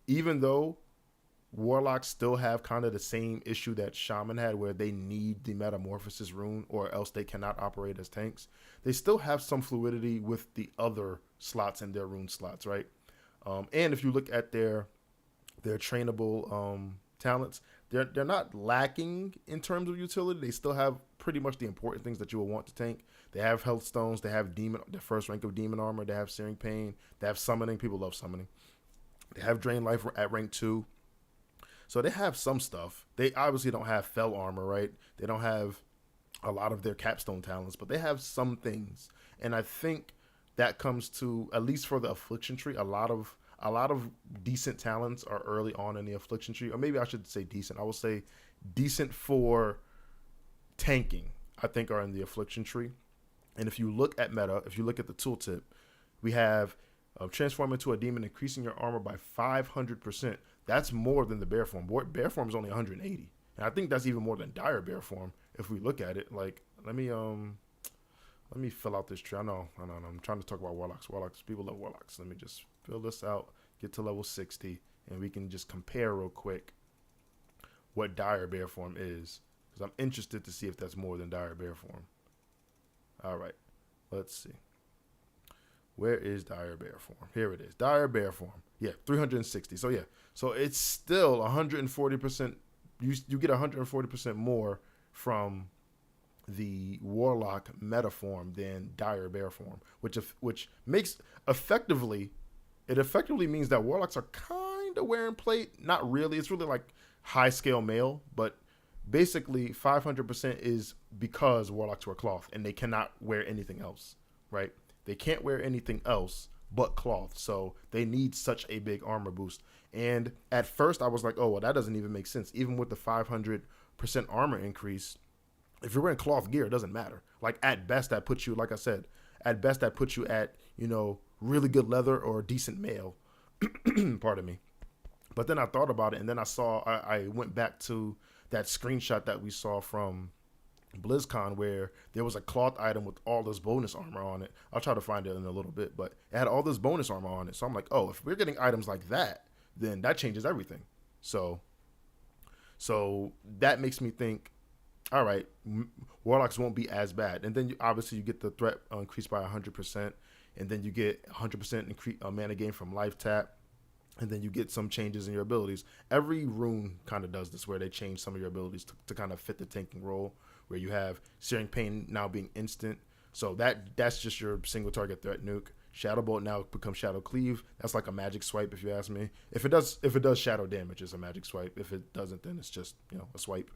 even though warlocks still have kind of the same issue that shaman had, where they need the metamorphosis rune or else they cannot operate as tanks, they still have some fluidity with the other slots in their rune slots, right? And if you look at their trainable talents, they're not lacking in terms of utility. They still have pretty much the important things that you will want to tank. They have health stones, they have the first rank of demon armor, they have Searing Pain, they have summoning. People love summoning. They have Drain Life at rank 2. So they have some stuff. They obviously don't have Fel armor, right? They don't have a lot of their capstone talents, but they have some things. And I think that comes to, at least for the affliction tree, a lot of decent talents are early on in the affliction tree. Or maybe I should say decent. I will say decent for tanking, I think, are in the affliction tree. And if you look at meta, if you look at the tooltip, we have transform into a demon, increasing your armor by 500%. That's more than the bear form. Bear form is only 180, and I think that's even more than dire bear form if we look at it. Like, let me fill out this tree. I know. I'm trying to talk about warlocks. People love warlocks. Let me just fill this out, get to level 60, and we can just compare real quick what dire bear form is, because I'm interested to see if that's more than dire bear form. All right, let's see. Where is dire bear form? Here it is. Dire bear form. Yeah, 360. So yeah. So it's still 140%. You get 140% more from the warlock meta form than dire bear form, which makes effectively means that warlocks are kind of wearing plate. Not really. It's really like high scale mail, but basically 500% is because warlocks wear cloth and they cannot wear anything else, right? They can't wear anything else, but cloth. So they need such a big armor boost. And at first I was like, oh, well, that doesn't even make sense. Even with the 500% armor increase, if you're wearing cloth gear, it doesn't matter. Like at best, that puts you, like I said, at best that puts you at, really good leather or decent mail. Pardon me. But then I thought about it, and then I went back to that screenshot that we saw from BlizzCon where there was a cloth item with all this bonus armor on it. I'll try to find it in a little bit, but it had all this bonus armor on it. So I'm like, oh, if we're getting items like that, then that changes everything. So that makes me think, all right, warlocks won't be as bad. And then obviously you get the threat increased by 100%, and then you get 100% mana gain from life tap, and then you get some changes in your abilities. Every rune kind of does this, where they change some of your abilities to kind of fit the tanking role, where you have Searing Pain now being instant. So that's just your single target threat nuke. Shadow Bolt now becomes Shadow Cleave. That's like a magic swipe, if you ask me. If it does shadow damage, it's a magic swipe. If it doesn't, then it's just a swipe.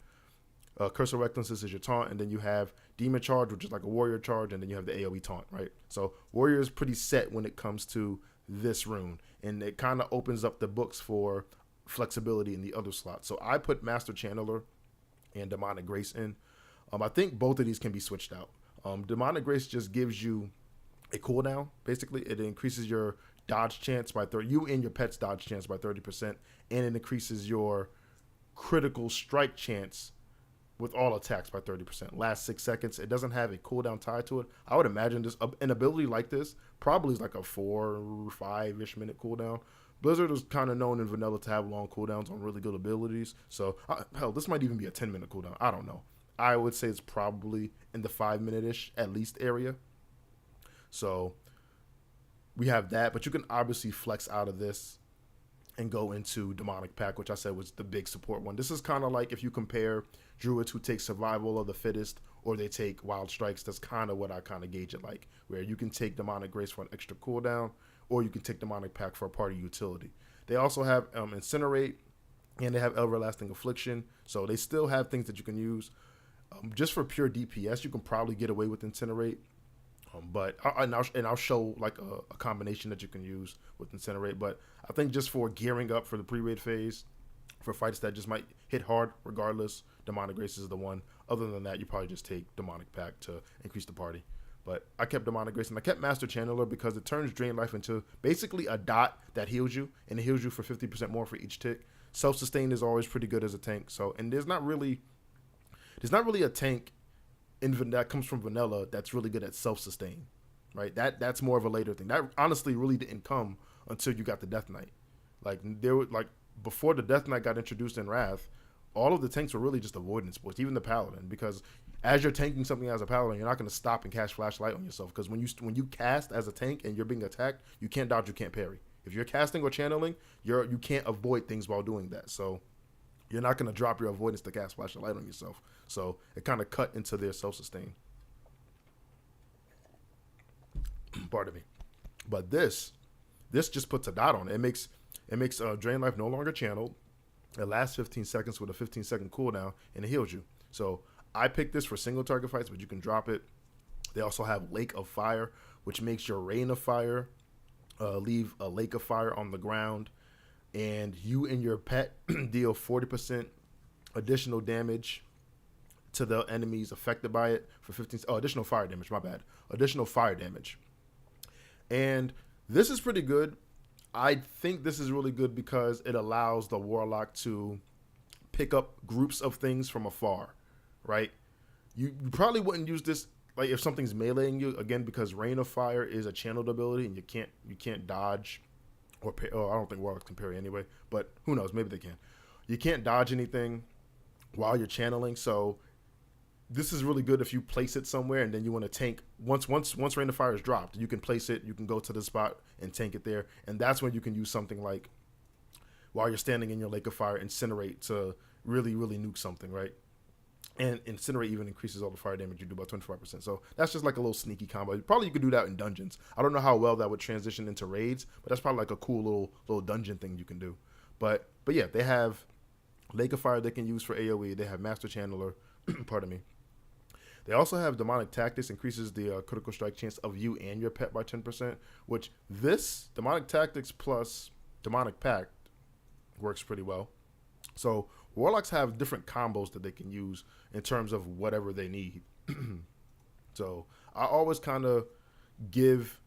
Curse of Recklessness is your taunt, and then you have Demon Charge, which is like a warrior charge, and then you have the AoE taunt, right? So warrior is pretty set when it comes to this rune, and it kind of opens up the books for flexibility in the other slots. So I put Master Channeler and Demonic Grace in. I think both of these can be switched out. Demonic Grace just gives you a cooldown. Basically, it increases your dodge chance by 30. You and your pet's dodge chance by 30%, and it increases your critical strike chance with all attacks by 30%. Last 6 seconds. It doesn't have a cooldown tied to it. I would imagine an ability like this probably is like a 4 or 5-ish minute cooldown. Blizzard is kind of known in vanilla to have long cooldowns on really good abilities. So, hell, this might even be a 10-minute cooldown. I don't know. I would say it's probably in the 5-minute-ish at least area. So we have that, but you can obviously flex out of this and go into Demonic Pact, which I said was the big support one. This is kind of like if you compare Druids who take Survival of the Fittest or they take Wild Strikes. That's kind of what I kind of gauge it like, where you can take Demonic Grace for an extra cooldown, or you can take Demonic Pact for a party utility. They also have Incinerate, and they have Everlasting Affliction, so they still have things that you can use. Just for pure DPS, you can probably get away with Incinerate. But I'll show like a combination that you can use with Incinerate. But I think just for gearing up for the pre-raid phase, for fights that just might hit hard regardless, Demonic Grace is the one. Other than that, you probably just take Demonic Pact to increase the party. But I kept Demonic Grace, and I kept Master Channeler because it turns Drain Life into basically a dot that heals you, and it heals you for 50% more for each tick. Self-sustain is always pretty good as a tank. So, and there's not really a tank that comes from vanilla that's really good at self-sustain, right? That's more of a later thing. That honestly really didn't come until you got the Death Knight. Before the Death Knight got introduced in Wrath, all of the tanks were really just avoidance sports, even the Paladin, because as you're tanking something as a Paladin, you're not going to stop and cast Flashlight on yourself, because when you cast as a tank and you're being attacked, you can't dodge, you can't parry. If you're casting or channeling, you can't avoid things while doing that. So you're not going to drop your avoidance to cast Flashlight on yourself. So it kind of cut into their self-sustain. Pardon me. But this just puts a dot on it. It makes Drain Life no longer channeled. It lasts 15 seconds with a 15-second cooldown, and it heals you. So I picked this for single target fights, but you can drop it. They also have Lake of Fire, which makes your Rain of Fire leave a Lake of Fire on the ground, and you and your pet deal 40% additional damage to the enemies affected by it for 15. Additional fire damage. My bad. Additional fire damage. And this is pretty good. I think this is really good because it allows the Warlock to pick up groups of things from afar, right? You probably wouldn't use this like if something's meleeing you, again, because Rain of Fire is a channeled ability and you can't dodge or I don't think Warlocks can parry anyway, but who knows, maybe they can. You can't dodge anything while you're channeling, so this is really good if you place it somewhere and then you want to tank. Once Rain of Fire is dropped, you can place it, you can go to the spot and tank it there, and that's when you can use something like, while you're standing in your Lake of Fire, Incinerate to really, really nuke something, right? And Incinerate even increases all the fire damage you do by 25%. So that's just like a little sneaky combo. Probably you could do that in dungeons. I don't know how well that would transition into raids, but that's probably like a cool little dungeon thing you can do. But yeah, they have Lake of Fire they can use for AoE. They have Master Channeler, pardon me. They also have Demonic Tactics, increases the critical strike chance of you and your pet by 10%, which this Demonic Tactics plus Demonic Pact works pretty well. So Warlocks have different combos that they can use in terms of whatever they need. So I always kind of give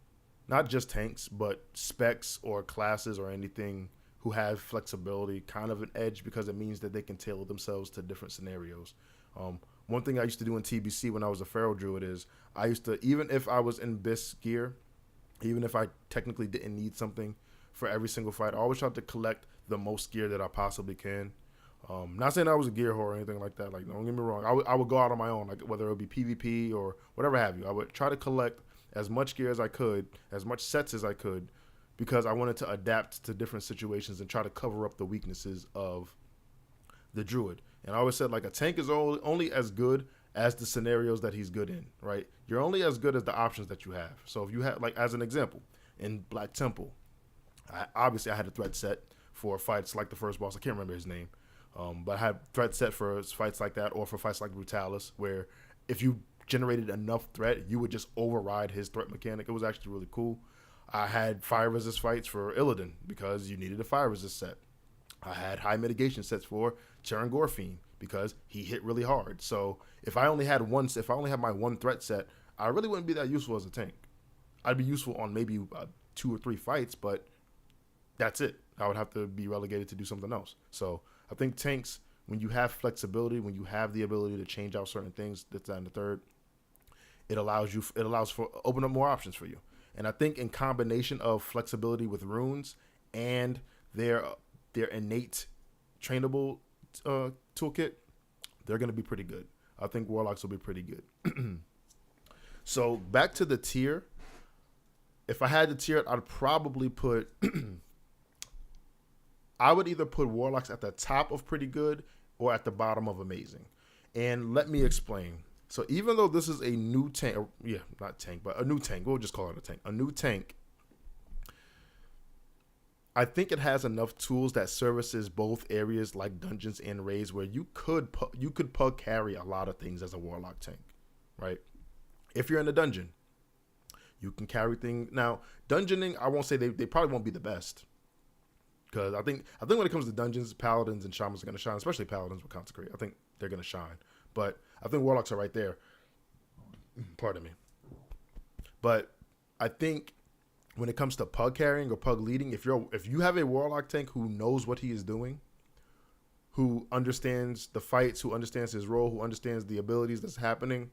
not just tanks, but specs or classes or anything who have flexibility kind of an edge, because it means that they can tailor themselves to different scenarios. One thing I used to do in TBC when I was a Feral Druid is I used to, even if I was in BIS gear, even if I technically didn't need something for every single fight, I always tried to collect the most gear that I possibly can. Not saying I was a gear whore or anything like that. Like, don't get me wrong. I would go out on my own, like whether it would be PvP or whatever have you. I would try to collect as much gear as I could, as much sets as I could, because I wanted to adapt to different situations and try to cover up the weaknesses of the Druid. And I always said, like, a tank is only as good as the scenarios that he's good in, right? You're only as good as the options that you have. So if you have, like, as an example, in Black Temple, obviously I had a threat set for fights like the first boss. I can't remember his name. But I had threat set for fights like that, or for fights like Brutalis, where if you generated enough threat, you would just override his threat mechanic. It was actually really cool. I had fire resist fights for Illidan because you needed a fire resist set. I had high mitigation sets for Charon Gorfine because he hit really hard. So if I only had my one threat set, I really wouldn't be that useful as a tank. I'd be useful on maybe 2 or 3 fights, but that's it. I would have to be relegated to do something else. So I think tanks, when you have flexibility, when you have the ability to change out certain things, that's that, and the third, it allows for open up more options for you. And I think in combination of flexibility with runes and their innate trainable toolkit, they're going to be pretty good. I think Warlocks will be pretty good. So back to the tier. If I had to tier it, I'd probably put I would either put Warlocks at the top of pretty good or at the bottom of amazing. And let me explain. So even though this is a new tank, not tank, but a new tank, we'll just call it a tank. A new tank, I think it has enough tools that services both areas like dungeons and raids, where you could pug carry a lot of things as a Warlock tank, right? If you're in a dungeon, you can carry things. Now, dungeoning, I won't say they probably won't be the best. Because I think when it comes to dungeons, paladins and shamans are going to shine, especially paladins with consecrate. I think they're going to shine. But I think warlocks are right there. Pardon me. But I think when it comes to pug carrying or pug leading, if you have a warlock tank who knows what he is doing, who understands the fights, who understands his role, who understands the abilities that's happening,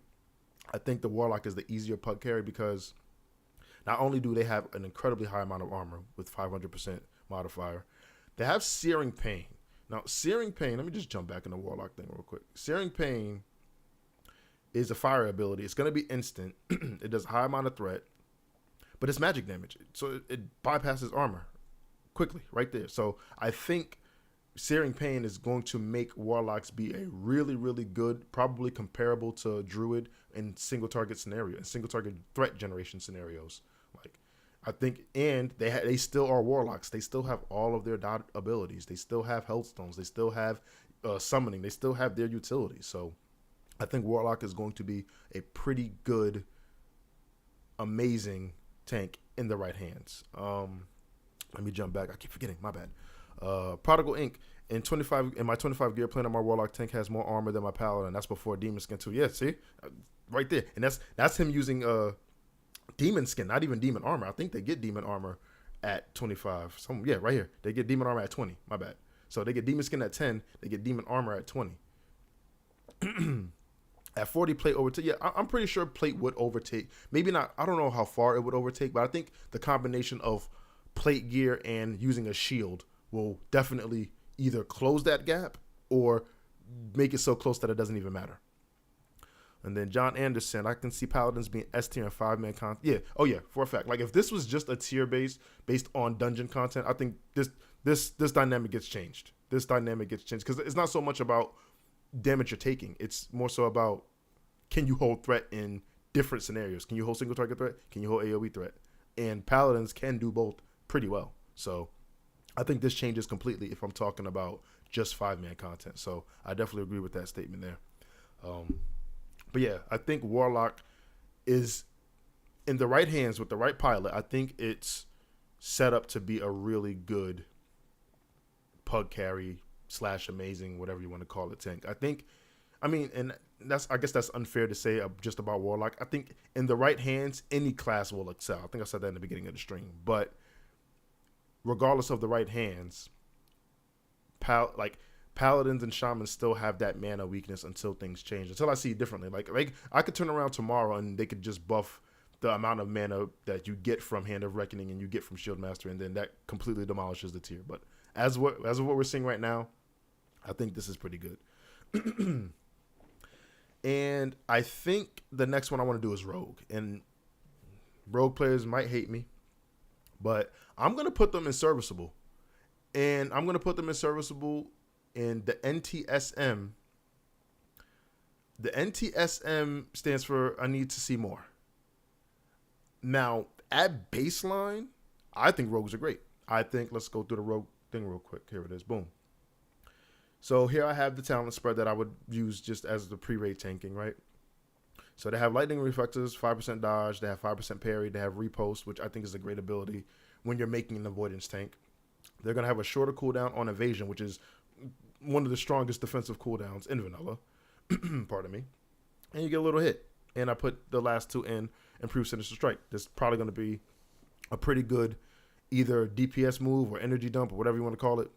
I think the warlock is the easier pug carry, because not only do they have an incredibly high amount of armor with 500% modifier, they have Searing Pain. Now, Searing Pain, let me just jump back in the Warlock thing real quick. Searing Pain is a fire ability. It's going to be instant. It does a high amount of threat, but it's magic damage. So it bypasses armor quickly right there. So I think Searing Pain is going to make Warlocks be a really, really good, probably comparable to Druid in single target scenario, in single target threat generation scenarios. Like, I think, and they still are Warlocks. They still have all of their dot abilities. They still have Healthstones. They still have summoning. They still have their utility. So I think Warlock is going to be a pretty good, amazing tank in the right hands. Let me jump back. I keep forgetting. My bad. Prodigal Ink. In my 25 gear plan, my Warlock tank has more armor than my Paladin. That's before Demon Skin too. Yeah, see? Right there. And that's him using Demon Skin, not even Demon Armor. I think they get Demon Armor at 25. Yeah, right here. They get Demon Armor at 20. My bad. So they get Demon Skin at 10. They get Demon Armor at 20. At 40, plate overtake. Yeah, I'm pretty sure plate would overtake. Maybe not. I don't know how far it would overtake, but I think the combination of plate gear and using a shield will definitely either close that gap or make it so close that it doesn't even matter. And then John Anderson, I can see Paladins being S tier and 5-man content. Yeah, oh yeah, for a fact. Like, if this was just a tier based on dungeon content, I think this dynamic gets changed. This dynamic gets changed because it's not so much about damage you're taking. It's more so about, can you hold threat in different scenarios? Can you hold single target threat? Can you hold AoE threat? And Paladins can do both pretty well. So I think this changes completely if I'm talking about just 5-man content. So I definitely agree with that statement there. But yeah, I think Warlock is in the right hands with the right pilot. I think it's set up to be a really good pug carry / amazing, whatever you want to call it, tank. And I guess that's unfair to say just about Warlock. I think in the right hands, any class will excel. I think I said that in the beginning of the stream. But regardless of the right hands, paladins and shamans still have that mana weakness until things change. Until I see it differently. Like I could turn around tomorrow and they could just buff the amount of mana that you get from Hand of Reckoning and you get from Shield Master, and then that completely demolishes the tier. But as of what we're seeing right now, I think this is pretty good. And I think the next one I want to do is Rogue. And Rogue players might hate me, but I'm going to put them in serviceable. And I'm going to put them in serviceable in the NTSM. The NTSM stands for I need to see more. Now, at baseline, I think Rogues are great. Let's go through the Rogue thing real quick. Here it is. Boom. So here I have the talent spread that I would use just as the pre-raid tanking, right? So they have lightning reflexes, 5% dodge, they have 5% parry, they have repost, which I think is a great ability when you're making an avoidance tank. They're going to have a shorter cooldown on evasion, which is one of the strongest defensive cooldowns in vanilla. Pardon me. And you get a little hit. And I put the last two in improved Sinister Strike. This is probably going to be a pretty good either DPS move or energy dump or whatever you want to call it.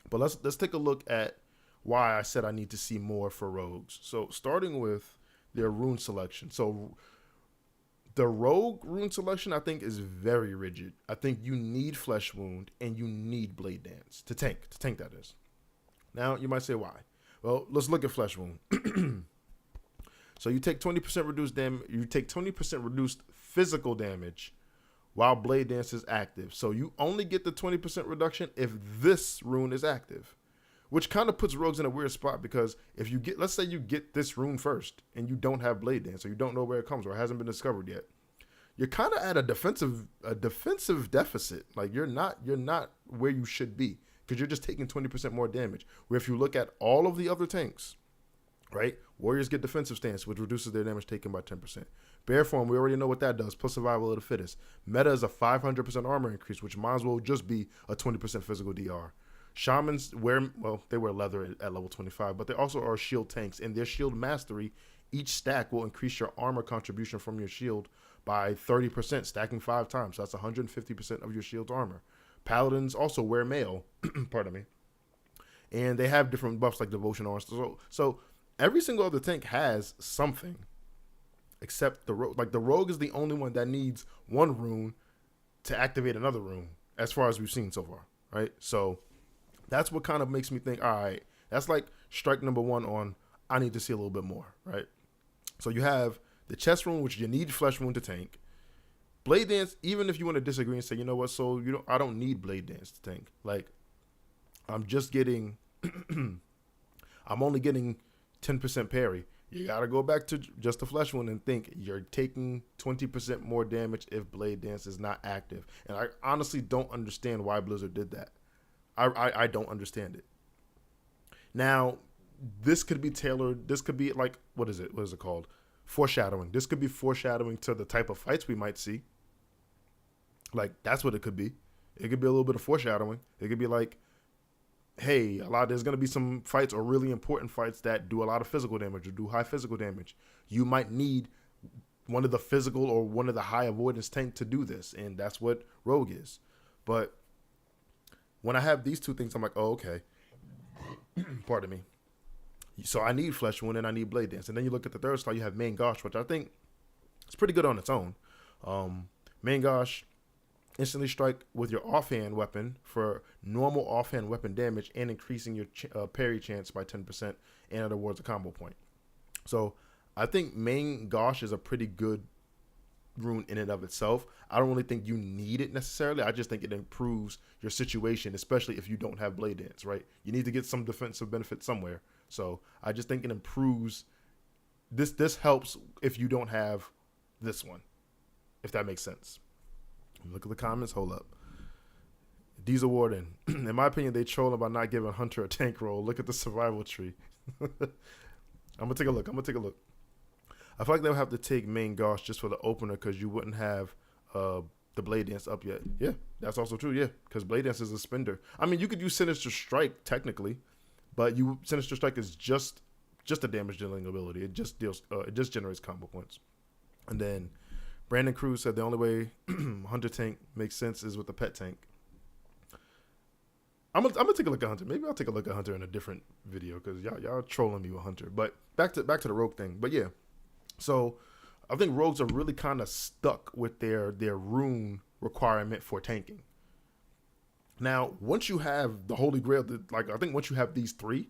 But let's take a look at why I said I need to see more for rogues. So starting with their rune selection. So the rogue rune selection, I think, is very rigid. I think you need Flesh Wound and you need Blade Dance to tank that is. Now you might say why. Well, let's look at Flesh Wound. So you take 20% reduced damage. You take 20% reduced physical damage while Blade Dance is active. So you only get the 20% reduction if this rune is active, which kind of puts rogues in a weird spot because if you get, let's say you get this rune first and you don't have Blade Dance or you don't know where it comes or it hasn't been discovered yet, you're kind of at a defensive deficit. Like you're not where you should be because you're just taking 20% more damage. Where if you look at all of the other tanks, right? Warriors get defensive stance, which reduces their damage taken by 10%. Bear form, we already know what that does, plus survival of the fittest. Meta is a 500% armor increase, which might as well just be a 20% physical DR. Shamans they wear leather at level 25, but they also are shield tanks. And their shield mastery, each stack will increase your armor contribution from your shield by 30%, stacking 5 times. So that's 150% of your shield's armor. Paladins also wear mail, pardon me. And they have different buffs like devotion armor. So every single other tank has something except the rogue. Like the rogue is the only one that needs one rune to activate another rune as far as we've seen so far, right? So that's what kind of makes me think, all right, that's like strike number one on I need to see a little bit more, right? So you have the chest rune, which you need Flesh Wound to tank. Blade Dance, even if you want to disagree and say, you know what, so I don't need Blade Dance to tank. Like I'm just getting I'm only getting 10% parry. You got to go back to just the Flesh Wound and think you're taking 20% more damage if Blade Dance is not active. And I honestly don't understand why Blizzard did that. I don't understand it. Now, this could be tailored. This could be like, what is it called? Foreshadowing. This could be foreshadowing to the type of fights we might see. Like, that's what it could be. It could be a little bit of foreshadowing. It could be like, hey, there's going to be some fights or really important fights that do a lot of physical damage or do high physical damage. You might need one of the physical or one of the high avoidance tank to do this, and that's what Rogue is. But when I have these two things, I'm like, oh, okay. Pardon me. So I need Flesh Wound and I need Blade Dance. And then you look at the third slot, you have Main Gosh, which I think is pretty good on its own. Main Gosh, instantly strike with your offhand weapon for normal offhand weapon damage and increasing your parry chance by 10% and it awards a combo point. So I think Main Gosh is a pretty good rune in and of itself. I don't really think you need it necessarily. I just think it improves your situation, especially if you don't have Blade Dance, right? You need to get some defensive benefit somewhere. So I just think it improves. This helps if you don't have this one, if that makes sense. Look at the comments. Hold up. Diesel Warden. In my opinion, they troll about not giving Hunter a tank role. Look at the survival tree. I'm going to take a look. I feel like they'll have to take main Gosh just for the opener because you wouldn't have the Blade Dance up yet. Yeah, that's also true. Yeah, because Blade Dance is a spender. I mean, you could use Sinister Strike technically, but Sinister Strike is just a damage dealing ability. It just deals. It just generates combo points. And then Brandon Cruz said the only way Hunter tank makes sense is with the pet tank. I'm gonna take a look at Hunter. Maybe I'll take a look at Hunter in a different video because y'all trolling me with Hunter. But back to the rogue thing. But yeah, so I think rogues are really kind of stuck with their rune requirement for tanking. Now, once you have the Holy Grail, I think once you have these three,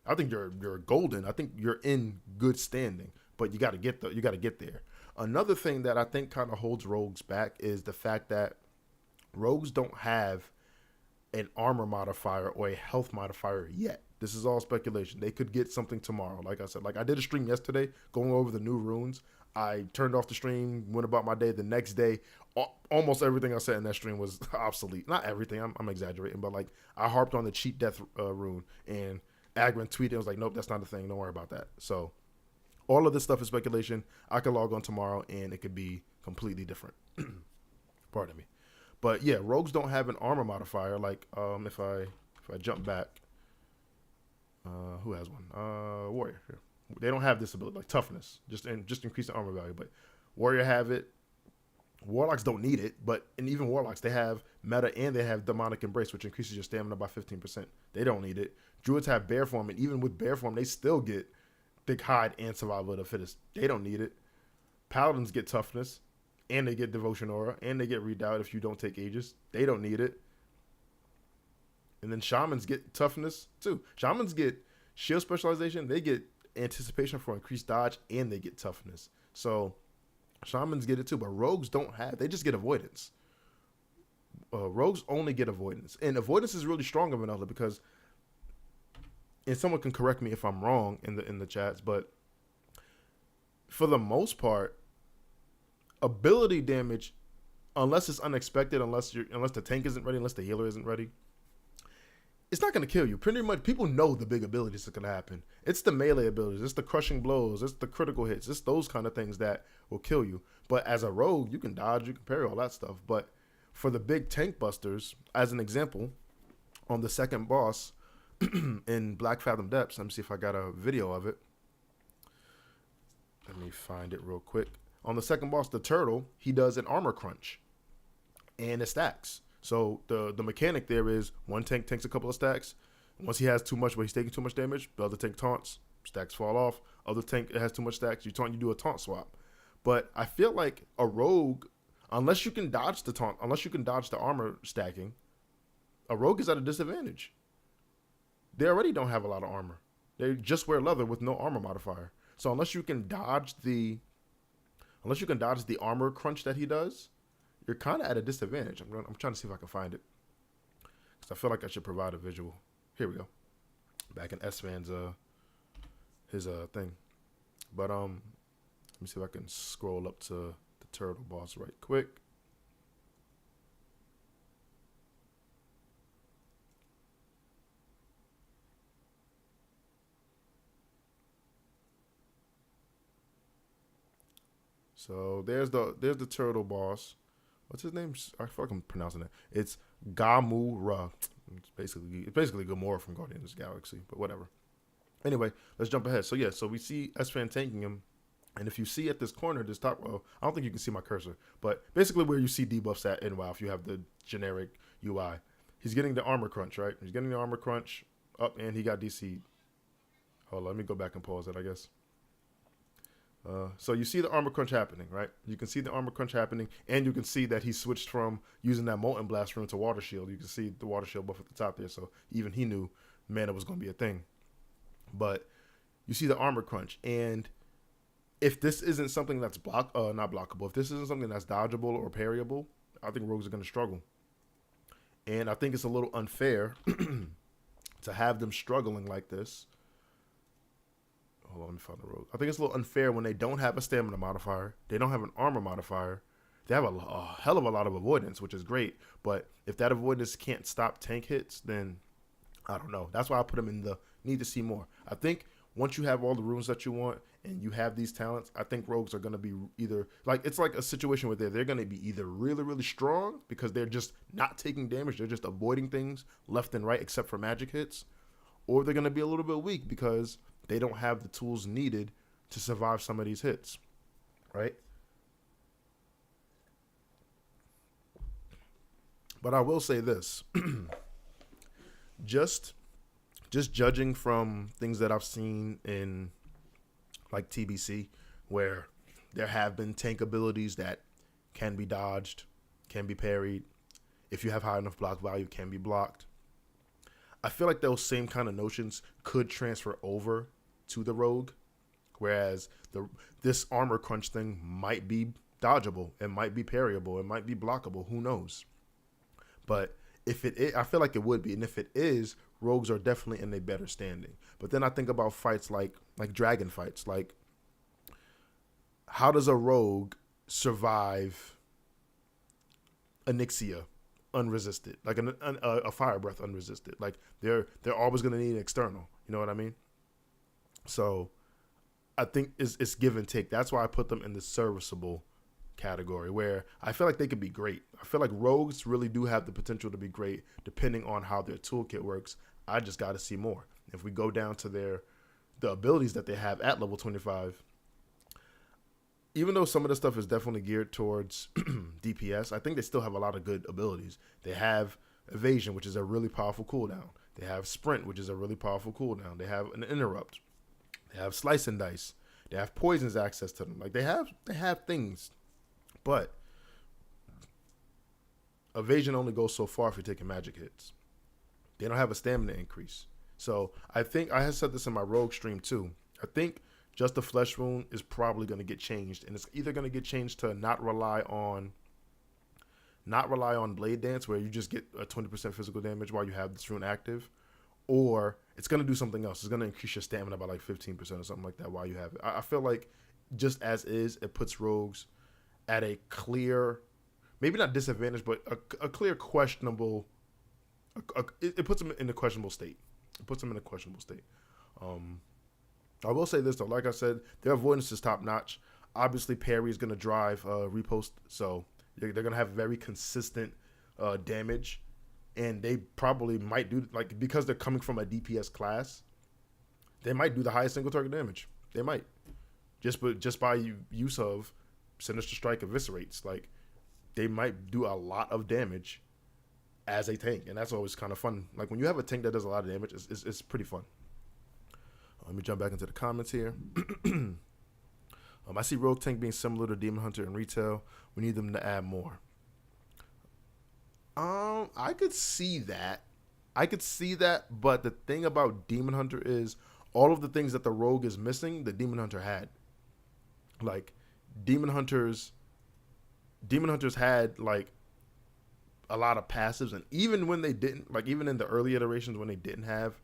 I think you're golden. I think you're in good standing. But you got to get there. Another thing that I think kind of holds rogues back is the fact that rogues don't have an armor modifier or a health modifier yet. This is all speculation. They could get something tomorrow. Like I said, I did a stream yesterday going over the new runes. I turned off the stream, went about my day. The next day, almost everything I said in that stream was obsolete. Not everything, I'm exaggerating, but I harped on the cheat death rune, and Agron tweeted, I was like, nope, that's not a thing. Don't worry about that. So all of this stuff is speculation. I could log on tomorrow and it could be completely different. Pardon me. But yeah, rogues don't have an armor modifier. If I jump back, who has one? Warrior. Here. They don't have this ability, like toughness, just increase the armor value. But Warrior have it. Warlocks don't need it, and even Warlocks, they have meta and they have Demonic Embrace, which increases your stamina by 15%. They don't need it. Druids have Bear Form, and even with Bear Form, they still get Thick Hide and Survival of the Fittest. They don't need it. Paladins get Toughness, and they get Devotion Aura, and they get Redoubt if you don't take Aegis. They don't need it. And then Shamans get Toughness, too. Shamans get Shield Specialization, they get Anticipation for increased dodge, and they get Toughness. So Shamans get it too, but rogues don't have. They just get avoidance. Rogues only get avoidance, and avoidance is really strong of another because, and someone can correct me if I'm wrong in the chats, but for the most part, ability damage, unless it's unexpected, unless the tank isn't ready, unless the healer isn't ready, it's not going to kill you. Pretty much, people know the big abilities that are going to happen. It's the melee abilities, it's the crushing blows, it's the critical hits, it's those kind of things that will kill you. But as a rogue, you can dodge, you can parry, all that stuff. But for the big tank busters, as an example, on the second boss in Black Fathom Depths, let me see if I got a video of it. Let me find it real quick. On the second boss, the turtle, he does an armor crunch, and it stacks. So the mechanic there is one tank takes a couple of stacks. Once he has too much, but he's taking too much damage, the other tank taunts, stacks fall off. Other tank has too much stacks, you taunt, you do a taunt swap. But I feel like a rogue, unless you can dodge the taunt, unless you can dodge the armor stacking, a rogue is at a disadvantage. They already don't have a lot of armor. They just wear leather with no armor modifier. So unless you can dodge the armor crunch that he does, you're kind of at a disadvantage. I'm trying to see if I can find it, because I feel like I should provide a visual. Here we go. Back in S-Fan's his thing. But let me see if I can scroll up to the turtle boss right quick. So there's the turtle boss. What's his name? I feel like I'm pronouncing it. It's Gamura. It's basically Gamora from Guardians of the Galaxy, but whatever. Anyway, let's jump ahead. So yeah, so we see S-Fan tanking him, and if you see at this corner, this top, well, I don't think you can see my cursor, but basically where you see debuffs at in WoW, if you have the generic UI, he's getting the armor crunch, right? He's getting the armor crunch up, and he got DC'd. Hold on, let me go back and pause it, I guess. So you see the armor crunch happening, right? You can see the armor crunch happening, and you can see that he switched from using that Molten Blast rune to Water Shield. You can see the Water Shield buff at the top there, so even he knew mana was going to be a thing. But you see the armor crunch, and if this isn't something that's not blockable, if this isn't something that's dodgeable or parryable, I think rogues are going to struggle. And I think it's a little unfair to have them struggling like this. Hold on, let me find the rogue. I think it's a little unfair when they don't have a stamina modifier. They don't have an armor modifier. They have a hell of a lot of avoidance, which is great. But if that avoidance can't stop tank hits, then I don't know. That's why I put them in the need to see more. I think once you have all the runes that you want and you have these talents, I think rogues are going to be either like it's like a situation where they're going to be either really really strong because they're just not taking damage, they're just avoiding things left and right except for magic hits, or they're going to be a little bit weak because they don't have the tools needed to survive some of these hits, right? But I will say this, just judging from things that I've seen in like TBC, where there have been tank abilities that can be dodged, can be parried. If you have high enough block value, can be blocked. I feel like those same kind of notions could transfer over to the rogue, whereas this armor crunch thing might be dodgeable, it might be parryable, it might be blockable. Who knows? But if it is, I feel like it would be, and if it is, rogues are definitely in a better standing. But then I think about fights like dragon fights. Like, how does a rogue survive Onyxia unresisted? Like a fire breath unresisted. Like they're always going to need an external. You know what I mean? So I think it's give and take. That's why I put them in the serviceable category, where I feel like they could be great. I feel like rogues really do have the potential to be great depending on how their toolkit works. I just got to see more. If we go down to the abilities that they have at level 25, even though some of the stuff is definitely geared towards DPS, I think they still have a lot of good abilities. They have evasion, which is a really powerful cooldown. They have sprint, which is a really powerful cooldown. They have an interrupt. They have slice and dice. They have poisons access to them. Like they have things. But evasion only goes so far if you're taking magic hits. They don't have a stamina increase. So I think I had said this in my rogue stream too. I think just the flesh wound is probably going to get changed, and it's either going to get changed to not rely on blade dance, where you just get a 20% physical damage while you have this rune active, or it's going to do something else. It's going to increase your stamina by like 15% or something like that while you have it. I feel like just as is, it puts rogues at a clear, maybe not disadvantage, but a clear questionable. It puts them in a questionable state. I will say this though, like I said, their avoidance is top notch. Obviously, parry is going to drive repost, so they're going to have very consistent damage, and they probably might do, like, because they're coming from a DPS class, they might do the highest single target damage. They might just by use of Sinister Strike eviscerates. Like, they might do a lot of damage as a tank, and that's always kind of fun. Like, when you have a tank that does a lot of damage, it's pretty fun. Let me jump back into the comments here. I see Rogue Tank being similar to Demon Hunter in retail. We need them to add more. I could see that. But the thing about Demon Hunter is all of the things that the Rogue is missing, the Demon Hunter had. Like, Demon Hunters had like a lot of passives, and even when they didn't, like even in the early iterations when they didn't have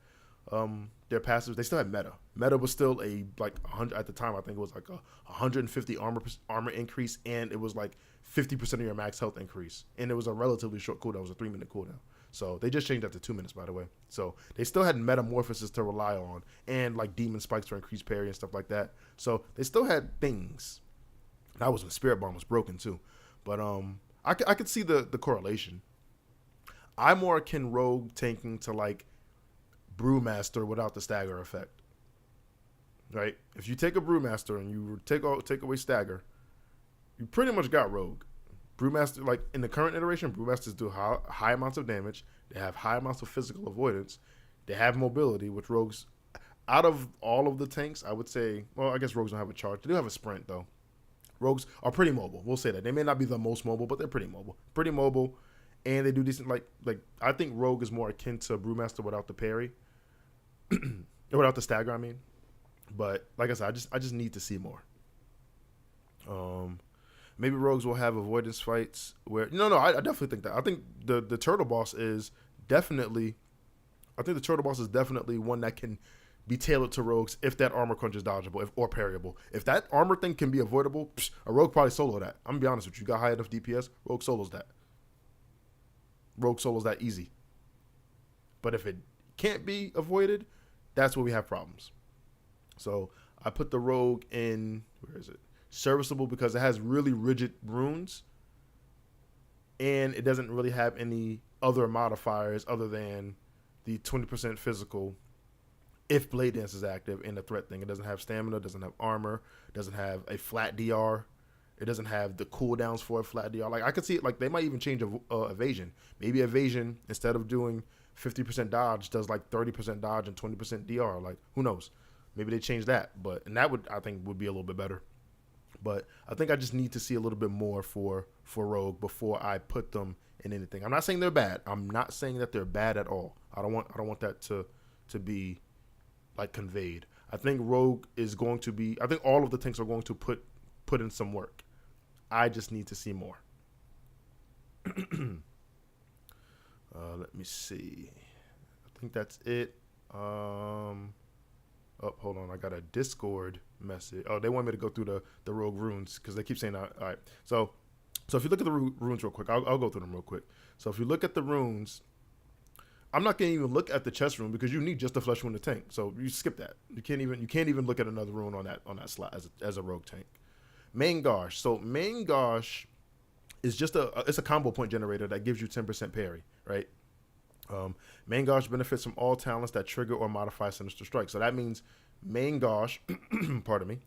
their passives, they still had meta. Meta was still a like 100 at the time. I think it was like a 150 armor increase, and it was like 50% of your max health increase, and it was a relatively short cooldown. It was a 3-minute cooldown. So they just changed that to 2 minutes, by the way. So they still had metamorphosis to rely on, and like demon spikes for increased parry and stuff like that. So they still had things. That was when Spirit Bomb was broken too. But I could see the correlation. I more akin Rogue tanking to like Brewmaster without the stagger effect. Right? If you take a Brewmaster and you take away stagger, you pretty much got Rogue. Brewmaster, like in the current iteration, Brewmasters do high amounts of damage. They have high amounts of physical avoidance. They have mobility, which rogues, out of all of the tanks, I would say, well, I guess rogues don't have a charge. They do have a sprint, though. Rogues are pretty mobile. We'll say that. They may not be the most mobile, but they're pretty mobile. Pretty mobile, and they do decent. Like I think Rogue is more akin to Brewmaster without the parry, without the stagger. I mean, but like I said, I just need to see more. Maybe rogues will have avoidance fights where I definitely think that. I think the turtle boss is definitely. I think the turtle boss is definitely one that can be tailored to rogues if that armor crunch is dodgeable or parryable. If that armor thing can be avoidable, a rogue probably solo that. I'm gonna be honest with you. You got high enough DPS, rogue solos that. Rogue solos that easy. But if it can't be avoided, that's where we have problems. So I put the Rogue in, where is it? Serviceable, because it has really rigid runes and it doesn't really have any other modifiers other than the 20% physical if Blade Dance is active in the threat thing. It doesn't have stamina, doesn't have armor, doesn't have a flat DR. It doesn't have the cooldowns for a flat DR. Like, I could see it, like, they might even change evasion. Maybe evasion, instead of doing 50% dodge, does like 30% dodge and 20% DR. Like, who knows? Maybe they change that. And that would, I think, would be a little bit better. But I think I just need to see a little bit more for Rogue before I put them in anything. I'm not saying they're bad. I'm not saying that they're bad at all. I don't want that to be like conveyed. I think Rogue is going to be. I think all of the tanks are going to put in some work. I just need to see more. Let me see. I think that's it. Oh, hold on. I got a Discord message. Oh, they want me to go through the Rogue runes because they keep saying that. All right. So if you look at the runes real quick, I'll go through them real quick. So if you look at the runes, I'm not going to even look at the chest rune because you need just a flesh wound to tank. So you skip that. You can't even look at another rune on that slot as a rogue tank. Main Gosh. So Main Gosh is just it's a combo point generator that gives you 10% parry, right? Main Gosh benefits from all talents that trigger or modify Sinister Strike. So that means Main Gosh, pardon me,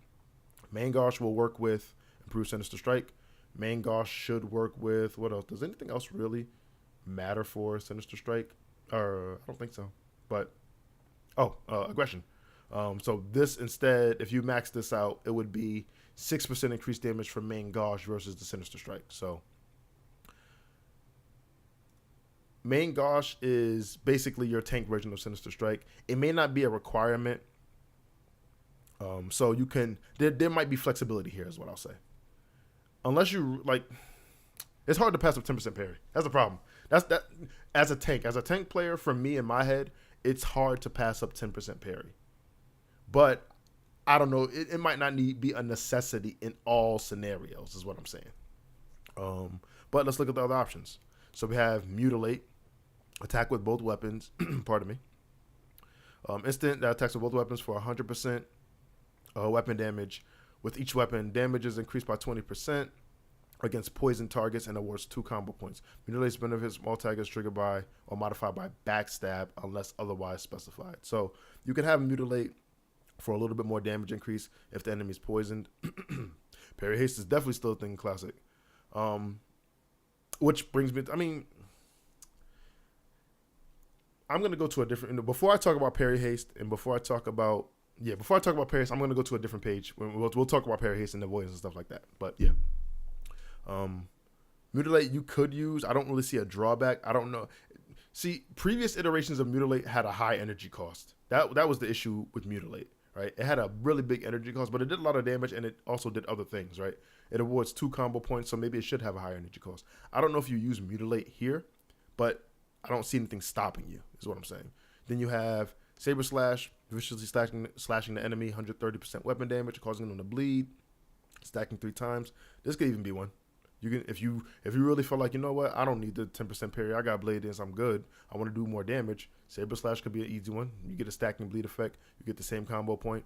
Main Gosh will work with Improved Sinister Strike. Main Gosh should work with, what else? Does anything else really matter for Sinister Strike? I don't think so. But, Aggression. So this instead, if you max this out, it would be 6% increased damage from Main Gosh versus the Sinister Strike. So Main Gosh is basically your tank version of Sinister Strike. It may not be a requirement. So you can, there might be flexibility here is what I'll say. Unless you, like, it's hard to pass up 10% parry. That's the problem. That as a tank player, for me in my head, it's hard to pass up 10% parry. But I don't know. It might not be a necessity in all scenarios, is what I'm saying. But let's look at the other options. So we have Mutilate, attack with both weapons. Pardon me. Instant that attacks with both weapons for 100% weapon damage. With each weapon, damage is increased by 20% against poison targets and awards 2 combo points. Mutilate's benefits from all targets triggered by or modified by backstab unless otherwise specified. So you can have Mutilate for a little bit more damage increase if the enemy's poisoned. Parry Haste is definitely still a thing in Classic. Which brings me to, I'm going to go to a different, before I talk about Parry Haste and before I talk about Parry Haste, I'm going to go to a different page. We'll talk about Parry Haste and avoidance and stuff like that. But yeah. Mutilate you could use. I don't really see a drawback. I don't know. See, previous iterations of Mutilate had a high energy cost. That was the issue with Mutilate, right? It had a really big energy cost, but it did a lot of damage and it also did other things, right? It awards 2 combo points, so maybe it should have a higher energy cost. I don't know if you use Mutilate here, but I don't see anything stopping you, is what I'm saying. Then you have Saber Slash, viciously slashing the enemy, 130% weapon damage, causing them to bleed, stacking 3 times. This could even be one. You can, if you really feel like, you know what, I don't need the 10% parry. I got Blade Dance, I'm good. I want to do more damage. Saber Slash could be an easy one. You get a stacking bleed effect. You get the same combo point.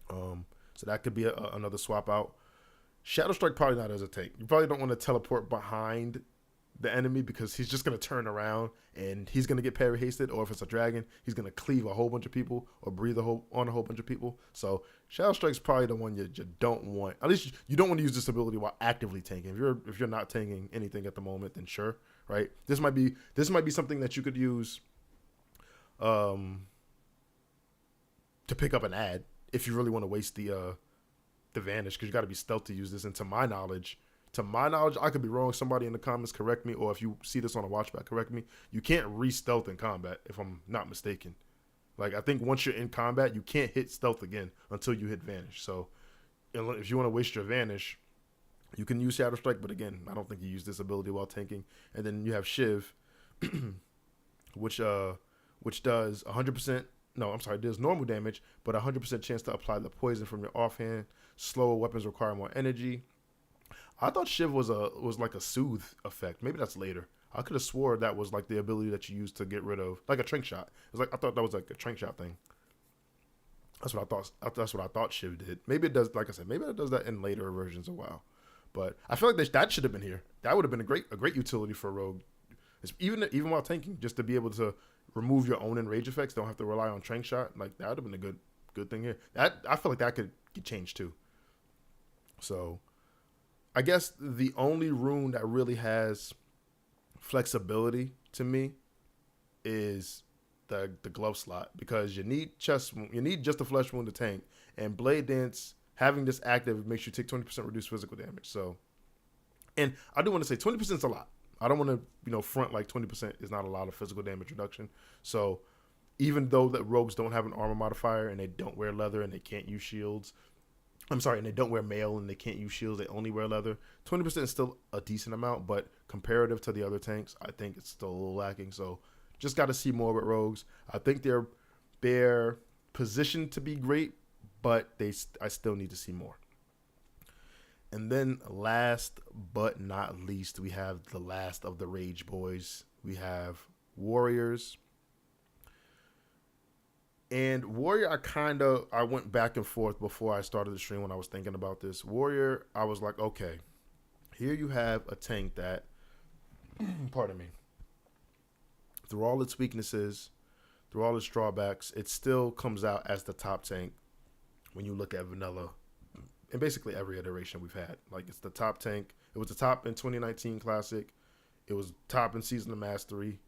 So that could be another swap out. Shadow Strike probably not as a tank. You probably don't want to teleport behind the enemy because he's just going to turn around and he's going to get parry hasted, or if it's a dragon, he's going to cleave a whole bunch of people or breathe on a whole bunch of people. So Shadow Strike's probably the one you don't want. At least you don't want to use this ability while actively tanking. If you're not tanking anything at the moment, then sure, right? This might be something that you could use to pick up an ad if you really want to waste the vanish, because you got to be stealth to use this. And to my knowledge, I could be wrong. Somebody in the comments correct me, or if you see this on a watchback, correct me. You can't re-stealth in combat, if I'm not mistaken. Like, I think once you're in combat, you can't hit stealth again until you hit vanish. So if you want to waste your vanish, you can use Shadow Strike, but again, I don't think you use this ability while tanking. And then you have Shiv, which does 100%. No, I'm sorry. Does normal damage, but 100% chance to apply the poison from your offhand. Slower weapons require more energy. I thought Shiv was like a soothe effect. Maybe that's later. I could have swore that was like the ability that you use to get rid of, like a Trank Shot. It's like, I thought that was like a Trank Shot thing. That's what I thought. That's what I thought Shiv did. Maybe it does. Like I said, maybe it does that in later versions of WoW. But I feel like that should have been here. That would have been a great utility for a rogue, even while tanking, just to be able to remove your own enrage effects. Don't have to rely on trank shot. Like that would have been a good thing here. That I feel like that could get changed too. So I guess the only rune that really has flexibility to me is the glove slot, because you need just a flesh wound to tank, and blade dance having this active makes you take 20% reduced physical damage. So, and I do want to say 20% is a lot. I don't want to front like 20% is not a lot of physical damage reduction. So even though that rogues don't have an armor modifier and they don't wear leather and they can't use shields, I'm sorry, and they don't wear mail and they can't use shields, they only wear leather, 20% is still a decent amount, but comparative to the other tanks, I think it's still a little lacking. So just got to see more with rogues. I think they're positioned to be great, but I still need to see more. And then last but not least, we have the last of the Rage Boys. We have Warriors. And Warrior, I went back and forth before I started the stream when I was thinking about this. Warrior, I was like, okay, here you have a tank that, pardon me, through all its weaknesses, through all its drawbacks, it still comes out as the top tank when you look at vanilla and basically every iteration we've had. Like, it's the top tank. It was the top in 2019 Classic. It was top in Season of Mastery.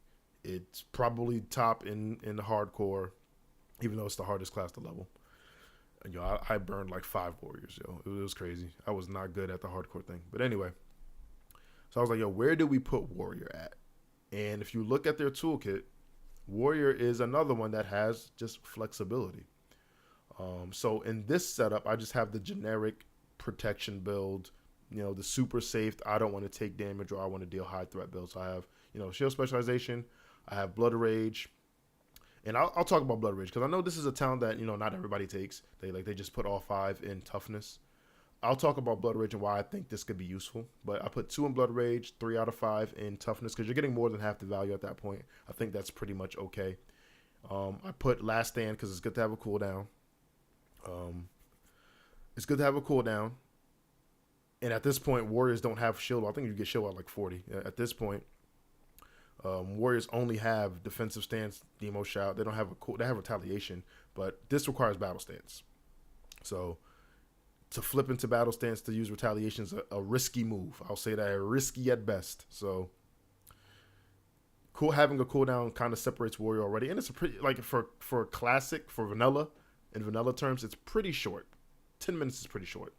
It's probably top in the hardcore, even though it's the hardest class to level. And, I burned like 5 warriors, It was crazy. I was not good at the hardcore thing. But anyway, so I was like, where do we put warrior at? And if you look at their toolkit, warrior is another one that has just flexibility. So in this setup, I just have the generic protection build, the super safe. I don't want to take damage or I want to deal high threat build. So I have, shield specialization. I have Blood Rage. And I'll talk about Blood Rage because I know this is a talent that, not everybody takes. They just put all 5 in toughness. I'll talk about Blood Rage and why I think this could be useful. But I put 2 in Blood Rage, 3 out of 5 in toughness because you're getting more than half the value at that point. I think that's pretty much okay. I put Last Stand because it's good to have a cooldown. It's good to have a cooldown. And at this point, Warriors don't have shield. I think you get shield at like 40. At this point, Warriors only have defensive stance, Demo Shout. They don't have they have retaliation, but this requires battle stance. So to flip into battle stance to use retaliation is a risky move. I'll say that, risky at best. So having a cooldown kind of separates Warrior already, and it's a pretty, like, for Classic, for vanilla, in vanilla terms, it's pretty short. 10 minutes is pretty short.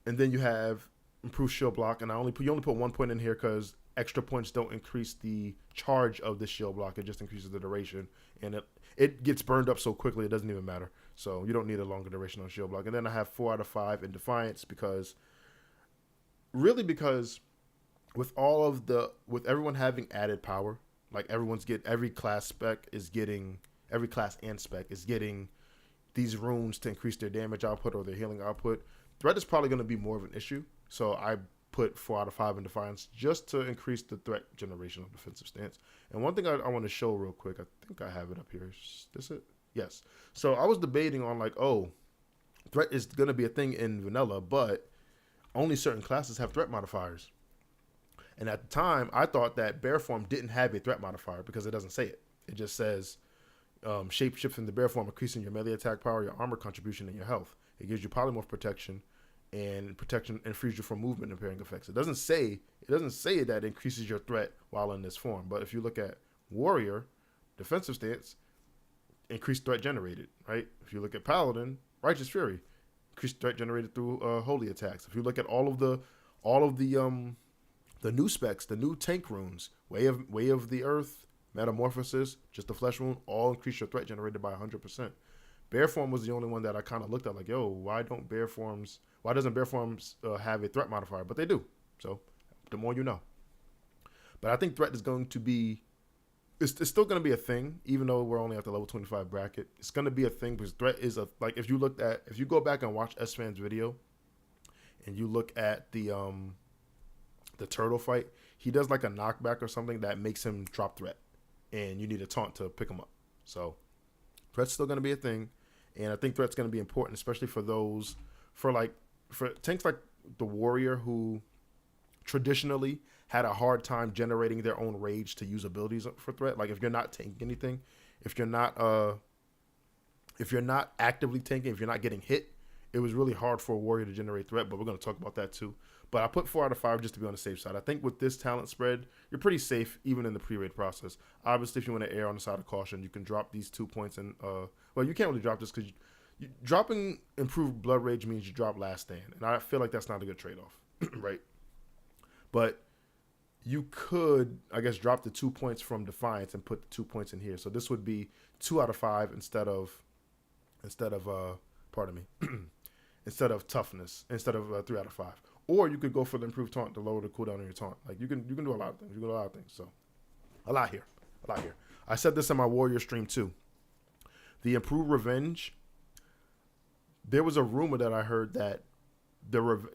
And then you have improved shield block, and you only put 1 point in here because extra points don't increase the charge of the shield block. It just increases the duration, and it gets burned up so quickly it doesn't even matter. So you don't need a longer duration on shield block. And then I have 4 out of 5 in Defiance because with everyone having added power, like every class and spec is getting these runes to increase their damage output or their healing output. Threat is probably going to be more of an issue. So I put 4 out of 5 in Defiance just to increase the threat generation of defensive stance. And one thing I want to show real quick, I think I have it up here. Is this it? Yes. So I was debating on threat is going to be a thing in vanilla, but only certain classes have threat modifiers. And at the time, I thought that Bear Form didn't have a threat modifier because it doesn't say it. It just says shape shift in the Bear Form, increasing your melee attack power, your armor contribution, and your health. It gives you polymorph protection and frees you from movement impairing effects. It doesn't say that it increases your threat while in this form. But if you look at Warrior, defensive stance, increased threat generated, right? If you look at Paladin, Righteous Fury, increased threat generated through holy attacks. If you look at all of the new specs, the new tank runes, Way of the Earth, Metamorphosis, just the flesh wound, all increase your threat generated by 100%. Bear Form was the only one that I kind of looked at like, why doesn't Bear Forms have a threat modifier? But they do. So the more you know. But I think threat is going to be, it's still going to be a thing, even though we're only at the level 25 bracket. It's going to be a thing because threat is if you go back and watch S-Fan's video and you look at the turtle fight, he does like a knockback or something that makes him drop threat. And you need a taunt to pick him up. So threat's still going to be a thing. And I think threat's going to be important, especially for those, for tanks like the warrior who traditionally had a hard time generating their own rage to use abilities for threat. Like if you're not tanking anything, if you're not actively tanking, if you're not getting hit, it was really hard for a warrior to generate threat. But we're going to talk about that too. But I put 4 out of 5 just to be on the safe side. I think with this talent spread, you're pretty safe even in the pre-raid process. Obviously, if you want to err on the side of caution, you can drop these 2 points. And well, you can't really drop this because dropping improved blood rage means you drop last stand, and I feel like that's not a good trade-off, right? But you could, I guess, drop the 2 points from Defiance and put the 2 points in here. So this would be 2 out of 5 instead of pardon me, instead of toughness, instead of 3 out of 5. Or you could go for the improved taunt to lower the cooldown on your taunt. Like you can do a lot of things. You can do a lot of things. So a lot here. I said this in my warrior stream too. The improved revenge. There was a rumor that I heard that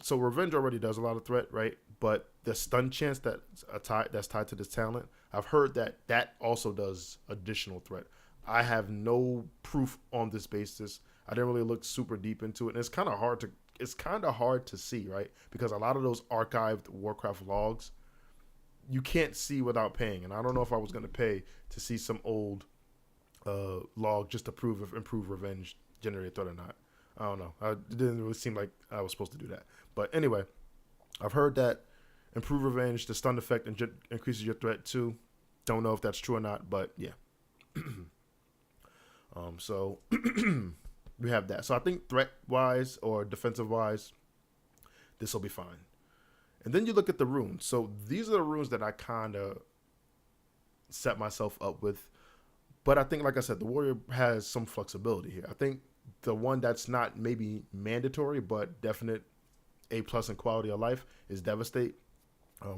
so revenge already does a lot of threat, right? But the stun chance that's tied to this talent, I've heard that also does additional threat. I have no proof on this basis. I didn't really look super deep into it, and it's kind of hard to see, right? Because a lot of those archived Warcraft logs, you can't see without paying, and I don't know if I was going to pay to see some old log just to prove if improved revenge generated threat or not. I don't know. It didn't really seem like I was supposed to do that. But anyway, I've heard that improved revenge, the stun effect increases your threat too. Don't know if that's true or not, but yeah. So we have that. So I think threat-wise or defensive-wise, this will be fine. And then you look at the runes. So these are the runes that I kind of set myself up with. But I think, like I said, the warrior has some flexibility here. I think the one that's not maybe mandatory but definite A+ in quality of life is Devastate.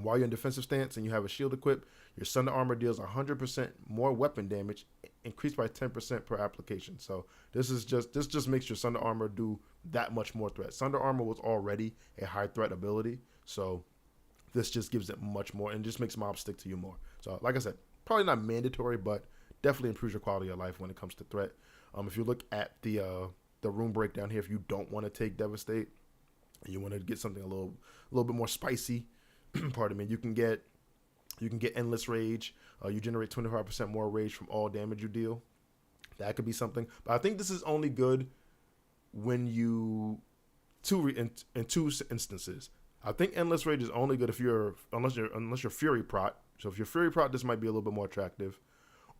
While you're in defensive stance and you have a shield equipped, your Sunder Armor deals 100% more weapon damage, increased by 10% per application. So this just makes your Sunder Armor do that much more threat. Sunder Armor was already a high threat ability, so this just gives it much more and just makes mobs stick to you more. So like I said, probably not mandatory, but definitely improves your quality of life when it comes to threat. If you look at the rune breakdown here, if you don't want to take Devastate and you want to get something a little bit more spicy, pardon me, you can get Endless Rage. You generate 25% more rage from all damage you deal. That could be something. But I think this is only good when in two instances. I think Endless Rage is only good unless you're Fury Prot. So if you're Fury Prot, this might be a little bit more attractive.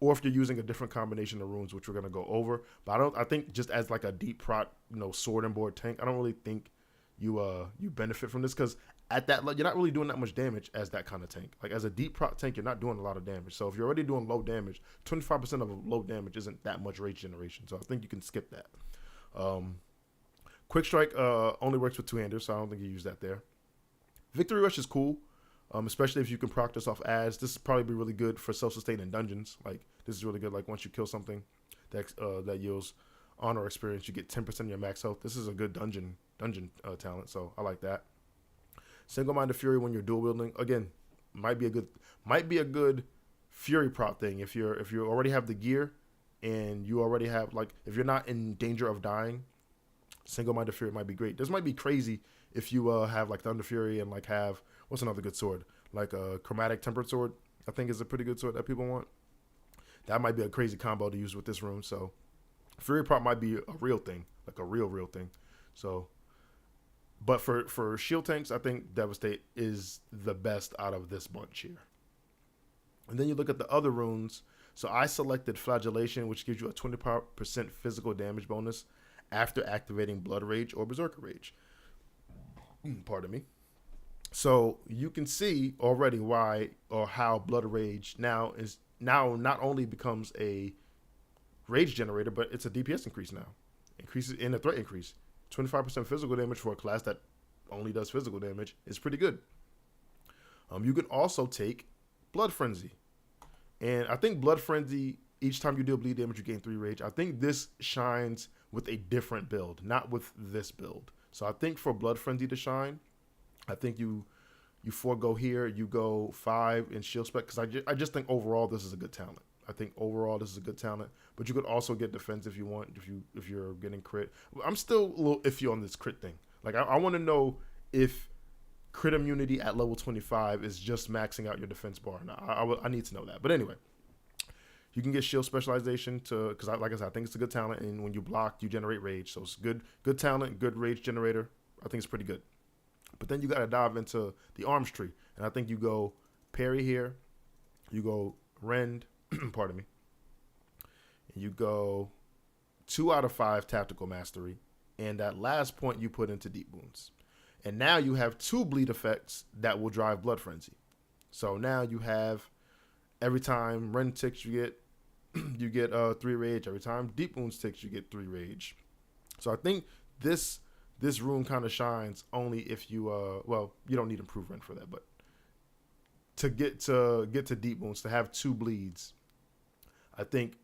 Or if you're using a different combination of runes, which we're gonna go over. But I think just as like a deep prot, sword and board tank, I don't really think you benefit from this because at that you're not really doing that much damage as that kind of tank. Like as a deep prot tank, you're not doing a lot of damage. So if you're already doing low damage, 25% of low damage isn't that much rage generation. So I think you can skip that. Quick Strike only works with two-handers, so I don't think you use that there. Victory Rush is cool. Especially if you can proc this off ads. This is probably be really good for self-sustain in dungeons. Like this is really good. Like once you kill something that yields honor experience, you get 10% of your max health. This is a good dungeon talent, so I like that. Single-minded Fury when you're dual wielding, again, might be a good Fury prop thing if you already have the gear and you already have if you're not in danger of dying. Single-minded Fury might be great. This might be crazy if you have Thunder Fury and have what's another good sword? Like a Chromatic Tempered Sword, I think is a pretty good sword that people want. That might be a crazy combo to use with this rune. So Fury prop might be a real thing, like a real thing. So, but for shield tanks, I think Devastate is the best out of this bunch here. And then you look at the other runes. So I selected Flagellation, which gives you a 20% physical damage bonus after activating Blood Rage or Berserker Rage. Pardon me. So you can see already why or how Blood Rage now not only becomes a rage generator, but it's a DPS increase now. Increases in a threat increase. 25% physical damage for a class that only does physical damage is pretty good. You can also take Blood Frenzy. And I think Blood Frenzy, each time you deal bleed damage, you gain 3 rage. I think this shines with a different build, not with this build. So I think for Blood Frenzy to shine, I think you forego here. You go 5 in shield spec because I just think overall this is a good talent. I think overall this is a good talent, but you could also get defense if you want. If you're getting crit, I'm still a little iffy on this crit thing. Like I want to know if crit immunity at level 25 is just maxing out your defense bar. Now, I need to know that. But anyway, you can get shield specialization to because like I said, I think it's a good talent, and when you block, you generate rage. So it's good talent, good rage generator. I think it's pretty good. But then you got to dive into the arms tree, and I think you go parry here, you go rend, pardon me, and you go 2 out of 5 tactical mastery, and that last point you put into deep wounds. And now you have 2 bleed effects that will drive blood frenzy. So now you have every time rend ticks you get 3 rage. Every time deep wounds ticks you get 3 rage. So I think this rune kind of shines only if you you don't need improved rend for that, but to get to deep wounds, to have 2 bleeds, I think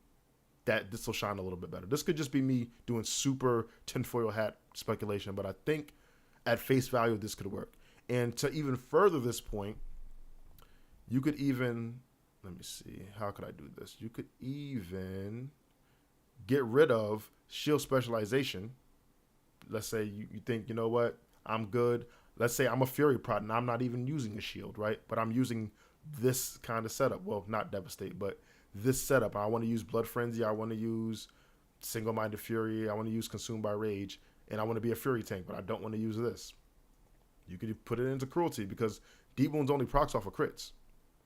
that this will shine a little bit better. This could just be me doing super tinfoil hat speculation, but I think at face value this could work. And to even further this point, you could even, let me see, how could I do this? You could even get rid of shield specialization. Let's say you think, you know what, I'm good. Let's say I'm a Fury Prot and I'm not even using a shield, right? But I'm using this kind of setup. Well, not Devastate, but this setup. I want to use Blood Frenzy. I want to use Single-Minded Fury. I want to use Consumed by Rage. And I want to be a Fury tank, but I don't want to use this. You could put it into Cruelty because Deep Wounds only procs off of crits.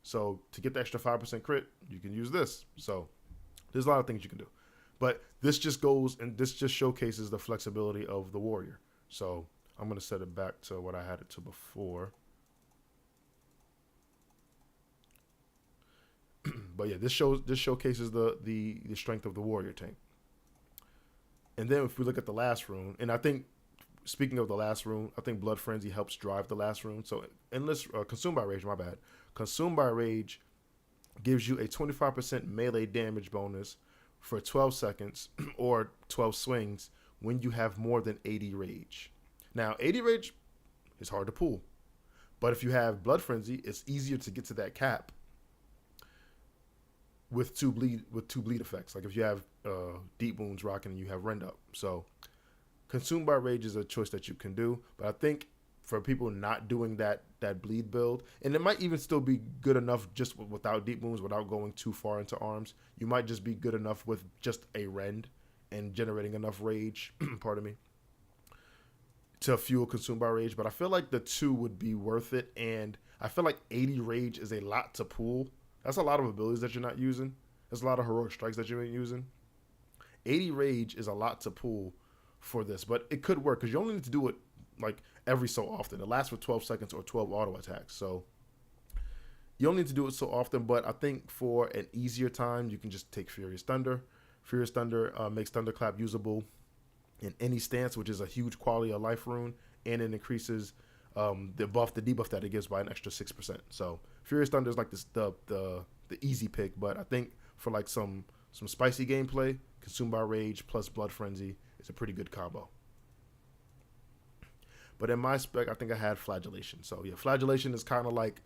So to get the extra 5% crit, you can use this. So there's a lot of things you can do. But this just goes and this just showcases the flexibility of the warrior. So I'm going to set it back to what I had it to before. But yeah, this showcases the strength of the warrior tank. And then if we look at the last rune, and I think, speaking of the last rune, I think Blood Frenzy helps drive the last rune. So Endless, Consumed by Rage, my bad. Consumed by Rage gives you a 25% melee damage bonus for 12 seconds or 12 swings when you have more than 80 rage. Now, 80 rage is hard to pull. But if you have Blood Frenzy, it's easier to get to that cap with two bleed effects. Like if you have Deep Wounds rocking and you have Rend Up. So Consumed by Rage is a choice that you can do, but I think for people not doing that bleed build, and it might even still be good enough just without Deep Wounds, without going too far into arms, you might just be good enough with just a Rend and generating enough rage, pardon me, to fuel Consumed by Rage. But I feel like the 2 would be worth it, and I feel like 80 rage is a lot to pull. That's a lot of abilities that you're not using. There's a lot of heroic strikes that you ain't using. 80 rage is a lot to pull for this, but it could work because you only need to do it like every so often. It lasts for 12 seconds or 12 auto attacks. So you only need to do it so often, but I think for an easier time, you can just take Furious Thunder. Furious Thunder makes Thunderclap usable in any stance, which is a huge quality of life rune, and it increases the debuff that it gives by an extra 6%. So Furious Thunder is like this the easy pick, but I think for like some spicy gameplay, Consumed by Rage plus Blood Frenzy is a pretty good combo. But in my spec, I think I had Flagellation. So yeah, Flagellation is kind of like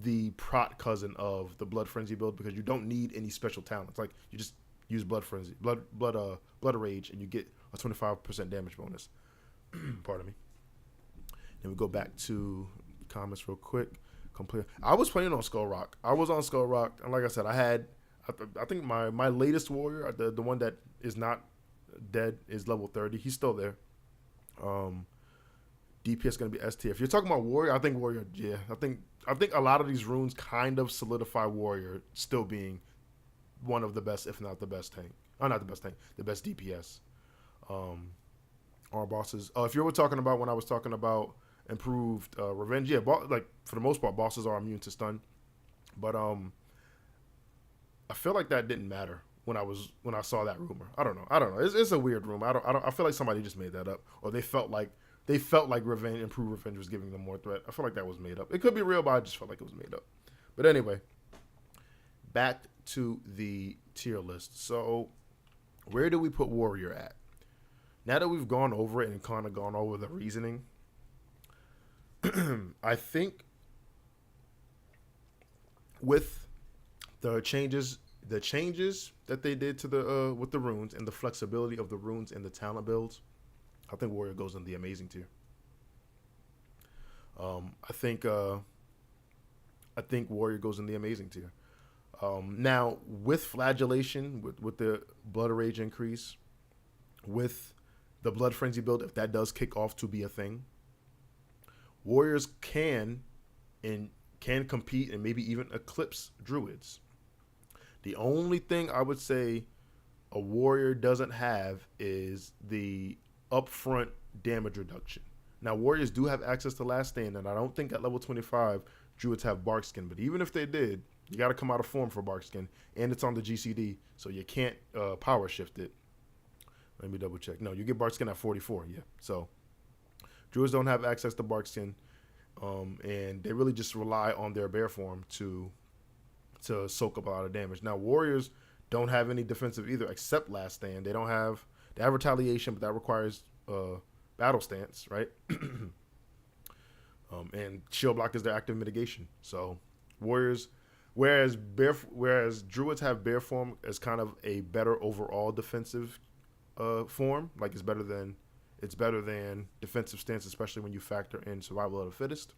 the prot cousin of the Blood Frenzy build because you don't need any special talents. Like you just use Blood Frenzy, Blood Rage, and you get a 25% damage bonus. Pardon me. Then we go back to comments real quick. I was playing on Skull Rock. I was on Skull Rock, and like I said, I think my latest warrior, the one that is not dead, is level 30. He's still there. DPS going to be S tier. If you're talking about warrior, I think warrior. Yeah, I think a lot of these runes kind of solidify warrior still being one of the best, if not the best tank. Oh, not the best tank, the best DPS. Our bosses. If you were talking about when I was talking about improved revenge, yeah, like for the most part, bosses are immune to stun. But I feel like that didn't matter when I saw that rumor. I don't know. It's a weird rumor. I feel like somebody just made that up, or they felt like improved revenge was giving them more threat. I feel like that was made up. It could be real, but I just felt like it was made up. But anyway, back to the tier list. So where do we put warrior at? Now that we've gone over it and kind of gone over the reasoning, I think with the changes the changes that they did to the with the runes and the flexibility of the runes and the talent builds, I think Warrior goes in the amazing tier. I think Warrior goes in the amazing tier. Now with flagellation, with the blood rage increase, with the blood frenzy build, if that does kick off to be a thing, warriors can compete and maybe even eclipse druids. The only thing I would say a warrior doesn't have is the upfront damage reduction. Now warriors do have access to last stand, and I don't think at level 25 druids have bark skin, but even if they did, you got to come out of form for bark skin, and it's on the GCD, so you can't power shift it. Let me double check. No, you get bark skin at 44. Yeah, so druids don't have access to bark skin, and they really just rely on their bear form to soak up a lot of damage. Now warriors don't have any defensive either, except last stand. They have retaliation, but that requires battle stance, right? And shield block is their active mitigation. So warriors, whereas druids have bear form as kind of a better overall defensive form, like it's better than defensive stance, especially when you factor in survival of the fittest.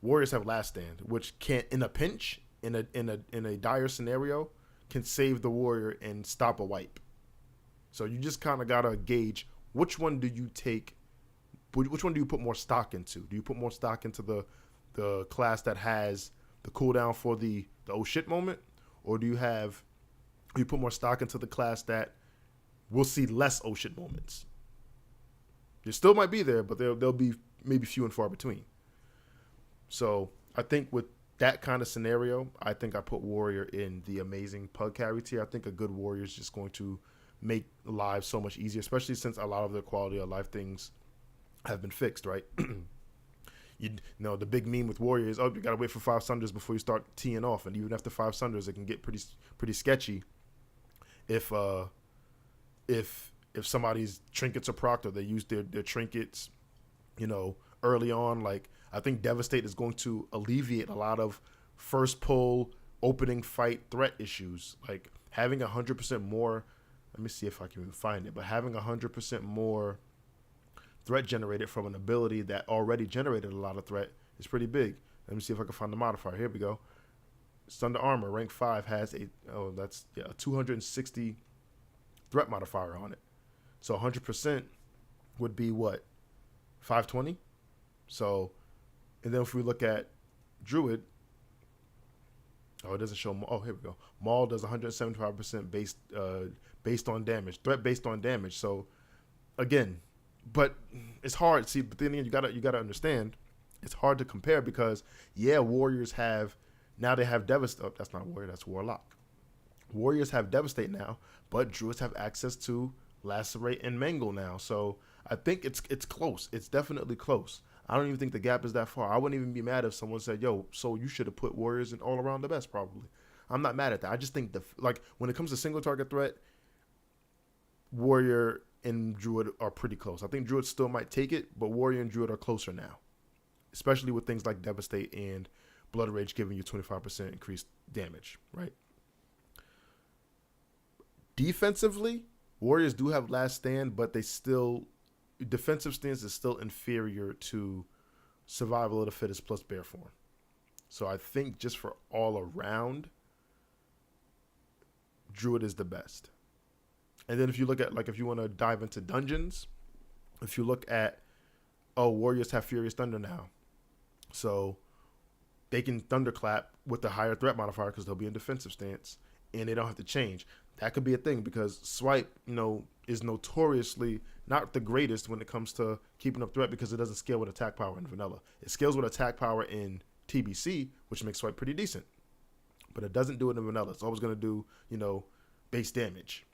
Warriors have last stand, which can, in a pinch, in a dire scenario, can save the warrior and stop a wipe. So you just kind of gotta gauge which one do you take, which one do you put more stock into? Do you put more stock into the class that has the cooldown for the oh shit moment, or do you put more stock into the class that will see less oh shit moments? They still might be there, but they'll be maybe few and far between. So I think with that kind of scenario, I think I put warrior in the amazing pug carry tier. I think a good warrior is just going to make lives so much easier, especially since a lot of the quality of life things have been fixed, right? You know, the big meme with warrior is, oh, you gotta wait for 5 sunders before you start teeing off, and even after 5 sunders, it can get pretty sketchy if somebody's trinkets are procced or they use their trinkets, you know, early on. Like, I think Devastate is going to alleviate a lot of first pull opening fight threat issues. Like having 100% more, let me see if I can even find it, but having 100% more threat generated from an ability that already generated a lot of threat is pretty big. Let me see if I can find the modifier. Here we go. Thunder Armor, rank 5, has a 260 threat modifier on it. So 100% would be what? 520? So, and then if we look at Druid, it doesn't show. Oh, here we go. Maul does 175% based on damage, threat based on damage. So, again, but it's hard. See, but then again, you gotta understand, it's hard to compare because warriors have Devastate. Oh, that's not warrior. That's Warlock. Warriors have Devastate now, but druids have access to Lacerate and Mangle now. So I think it's close. It's definitely close. I don't even think the gap is that far. I wouldn't even be mad if someone said, yo, so you should have put warriors in all around the best, probably. I'm not mad at that. I just think when it comes to single target threat, warrior and druid are pretty close. I think druid still might take it, but warrior and druid are closer now, especially with things like Devastate and Blood Rage giving you 25% increased damage, right? Defensively, warriors do have last stand, but defensive stance is still inferior to survival of the fittest plus bear form. So I think just for all around, druid is the best. And then if you look at, if you want to dive into dungeons, if you look at, warriors have Furious Thunder now. So they can thunderclap with the higher threat modifier because they'll be in defensive stance and they don't have to change. That could be a thing because Swipe, is notoriously not the greatest when it comes to keeping up threat because it doesn't scale with attack power in vanilla. It scales with attack power in TBC, which makes Swipe pretty decent. But it doesn't do it in vanilla. It's always going to do, base damage.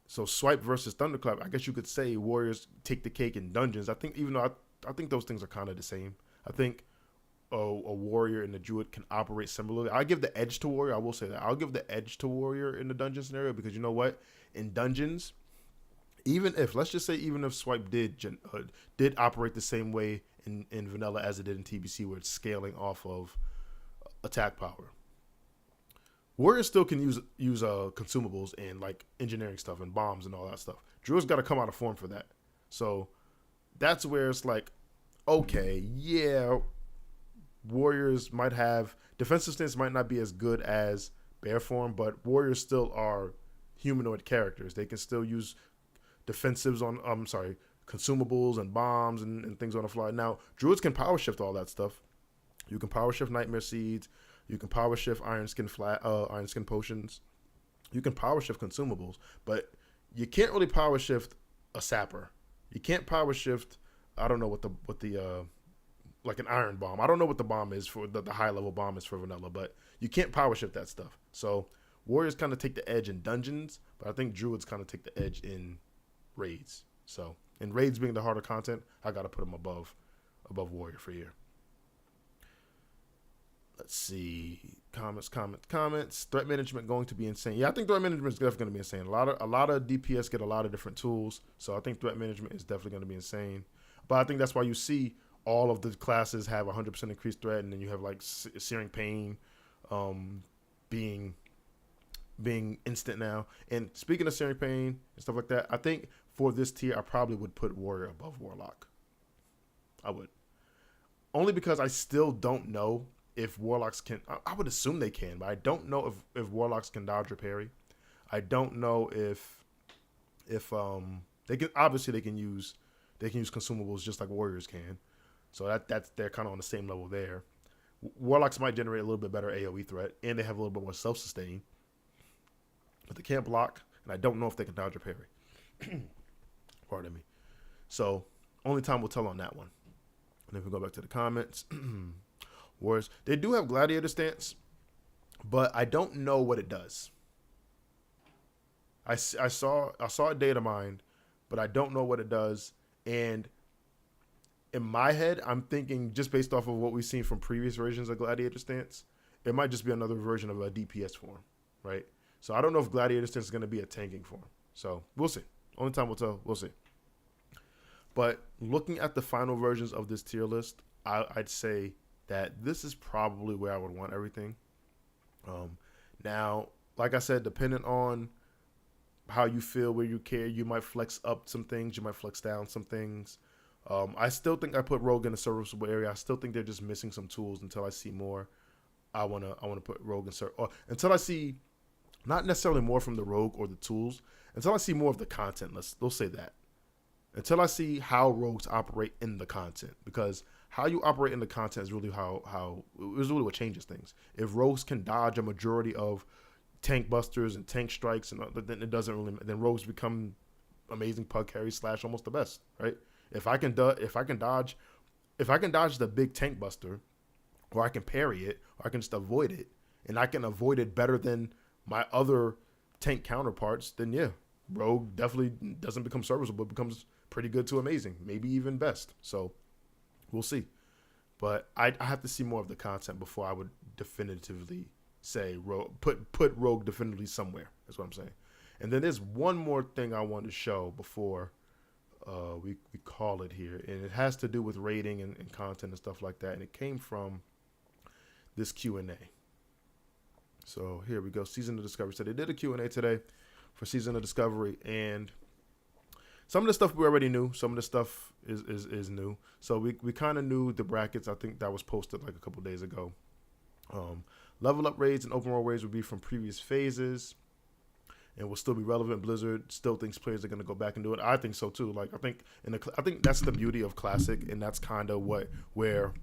So Swipe versus Thunderclap, I guess you could say warriors take the cake in dungeons. I think even though I think those things are kind of the same. I think a warrior and a druid can operate similarly. I give the edge to warrior. I will say that. I'll give the edge to warrior in the dungeon scenario because you know what? In dungeons, even if Swipe did operate the same way in vanilla as it did in TBC, where it's scaling off of attack power. Warriors still can use consumables and like engineering stuff and bombs and all that stuff. Druid's got to come out of form for that. So that's where it's like, okay, yeah, Warriors might have defensive stance might not be as good as Bear form, but Warriors still are humanoid characters. They can still use defensives on consumables and bombs and things on the fly. Now, Druids can power shift all that stuff. You can power shift Nightmare Seeds. You can power shift Iron Skin potions. You can power shift consumables, but you can't really power shift a sapper. You can't power shift. I don't know what the like an iron bomb. I don't know what the bomb is for the high level bomb is for vanilla, but you can't power shift that stuff. So Warriors kind of take the edge in dungeons, but I think Druids kind of take the edge in raids. So in raids being the harder content, I got to put them above Warrior for here. Let's see. Comments. Threat management going to be insane. Yeah, I think threat management is definitely going to be insane. A lot of DPS get a lot of different tools, so I think threat management is definitely going to be insane. But I think that's why you see all of the classes have 100% increased threat, and then you have like Searing Pain being instant now. And speaking of Searing Pain and stuff like that, I think for this tier, I probably would put Warrior above Warlock. I would. Only because I still don't know if Warlocks can. I would assume they can, but I don't know if Warlocks can dodge or parry. I don't know if they can. Obviously, they can use consumables just like Warriors can. So that's they're kind of on the same level there. Warlocks might generate a little bit better AoE threat, and they have a little bit more self-sustain. But they can't block, and I don't know if they can dodge or parry. Pardon me. So only time will tell on that one. And if we go back to the comments, Warriors, they do have Gladiator stance, but I don't know what it does. I saw a data mine, but I don't know what it does. And in my head, I'm thinking just based off of what we've seen from previous versions of Gladiator stance, it might just be another version of a DPS form, right? So I don't know if Gladiator stance is going to be a tanking form. So we'll see. Only time will tell. We'll see. But looking at the final versions of this tier list, I'd say that this is probably where I would want everything. Now, like I said, depending on how you feel, where you care, you might flex up some things, you might flex down some things. I still think I put Rogue in a serviceable area. I still think they're just missing some tools until I see more. I wanna put Rogue in until I see not necessarily more from the Rogue or the tools, until I see more of the content. Let's say that. Until I see how rogues operate in the content, because how you operate in the content is really how is really what changes things. If rogues can dodge a majority of tank busters and tank strikes, and then it doesn't really. Then rogues become amazing pug carries / almost the best, right? If I can dodge the big tank buster, or I can parry it, or I can just avoid it, and I can avoid it better than my other tank counterparts, then yeah, rogue definitely doesn't become serviceable. It becomes pretty good to amazing, maybe even best. So we'll see. But I have to see more of the content before I would definitively say put Rogue definitively somewhere. That's what I'm saying. And then there's one more thing I want to show before we call it here, and it has to do with rating and content and stuff like that. And it came from this Q&A. So here we go. Season of Discovery. So they did a Q&A today for Season of Discovery, and some of the stuff we already knew. Some of the stuff is new. So we kind of knew the brackets. I think that was posted like a couple days ago. Level up raids and open world raids would be from previous phases and will still be relevant. Blizzard still thinks players are going to go back and do it. I think so too. Like I think that's the beauty of Classic, and that's kind of where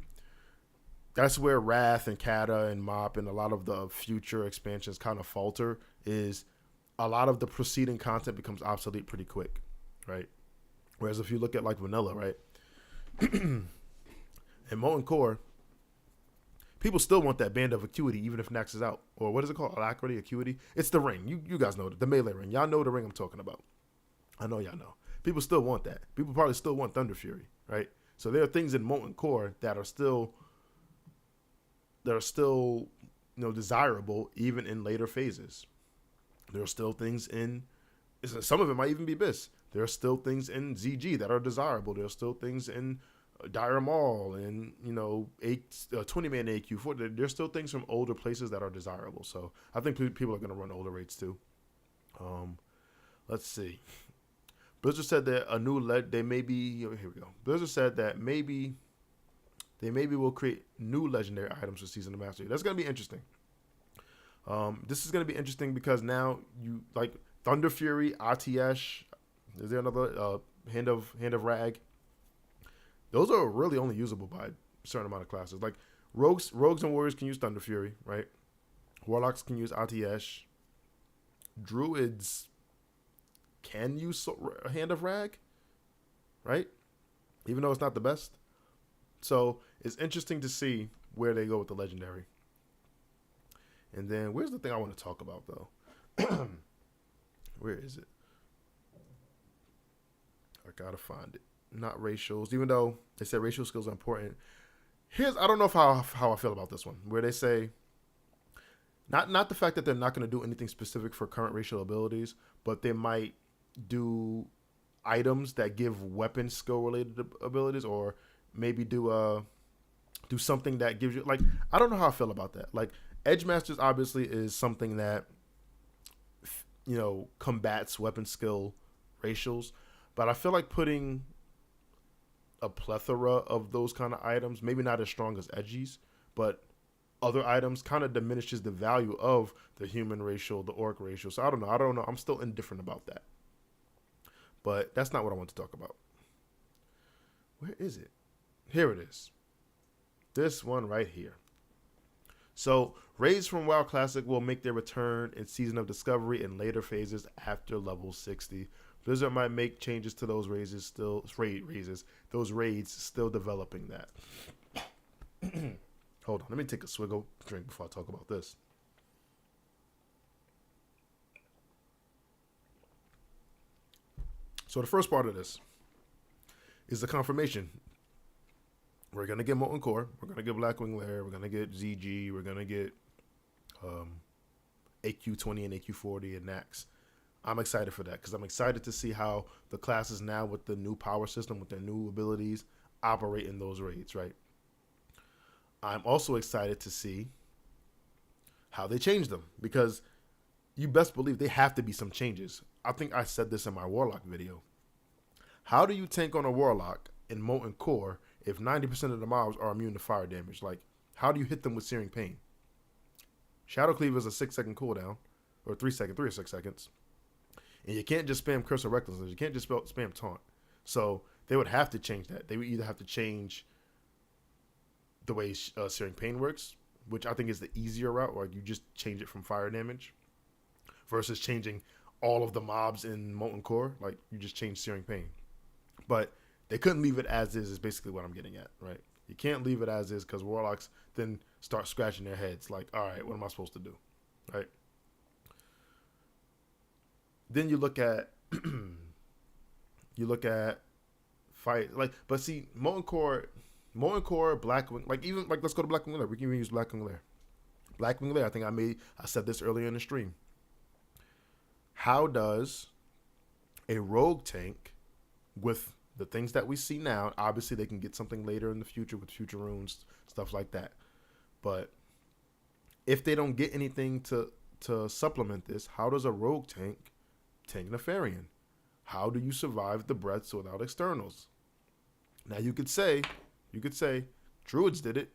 Wrath and Kata and Mop and a lot of the future expansions kind of falter, is a lot of the preceding content becomes obsolete pretty quick, right? Whereas if you look at like Vanilla, right, and Molten Core, people still want that Band of Acuity even if Nax is out. Or what is it called? Alacrity, Acuity? It's the ring. You guys know the melee ring. Y'all know the ring I'm talking about. I know y'all know. People still want that. People probably still want Thunder Fury, right? So there are things in Molten Core that are still desirable even in later phases. There are still things in, some of it might even be BIS. There are still things in ZG that are desirable. There are still things in Dire Maul and 20-man AQ4. There's still things from older places that are desirable. So I think people are going to run older raids too. Let's see. Blizzard said that a new they may be here we go. Blizzard said that maybe will create new legendary items for Season of Mastery. That's going to be interesting. This is going to be interesting because now you like Thunder Fury, ATS. Is there another Hand of Rag? Those are really only usable by a certain amount of classes. Like rogues and warriors can use Thunder Fury, right? Warlocks can use ATS. Druids can use Hand of Rag, right? Even though it's not the best. So it's interesting to see where they go with the legendary. And then where's the thing I want to talk about though? Where is it? I gotta find it. Not racials, even though they said racial skills are important. I don't know how I feel about this one, where they say not the fact that they're not going to do anything specific for current racial abilities, but they might do items that give weapon skill related abilities, or maybe do something that gives you, like, I don't know how I feel about that. Like Edge Masters obviously is something that combats weapon skill racials, but I feel like putting a plethora of those kind of items, maybe not as strong as Edgy's, but other items kind of diminishes the value of the human racial, the orc racial. So I don't know. I'm still indifferent about that. But that's not what I want to talk about. Where is it? Here it is. This one right here. So raids from WoW Classic will make their return in Season of Discovery and later phases after level 60. Blizzard might make changes to those raises, those raids, still developing that. Hold on, let me take a swig drink before I talk about this. So the first part of this is the confirmation. We're going to get Molten Core, we're going to get Blackwing Lair, we're going to get ZG, we're going to get AQ20 and AQ40 and Nax. I'm excited for that because I'm excited to see how the classes now with the new power system, with their new abilities, operate in those raids, right? I'm also excited to see how they change them because you best believe they have to be some changes. I think I said this in my Warlock video. How do you tank on a Warlock in Molten Core if 90% of the mobs are immune to fire damage? Like, how do you hit them with Searing Pain? Shadow Cleave is a 6-second cooldown, or 3 or 6 seconds. And you can't just spam Curse of Recklessness. You can't just spam Taunt. So they would have to change that. They would either have to change the way Searing Pain works, which I think is the easier route, or you just change it from fire damage, versus changing all of the mobs in Molten Core. Like, you just change Searing Pain. But they couldn't leave it as is basically what I'm getting at, right? You can't leave it as is because Warlocks then start scratching their heads like, all right, what am I supposed to do, right? Then you look at fight, like, but see, Molten Core, Blackwing, like, even like, let's go to Blackwing Lair. We can even use Blackwing Lair. Blackwing Lair, I said this earlier in the stream. How does a rogue tank with the things that we see now, obviously they can get something later in the future with future runes, stuff like that. But if they don't get anything to supplement this, how does a rogue tank Nefarian? How do you survive the breaths without externals? Now you could say Druids did it,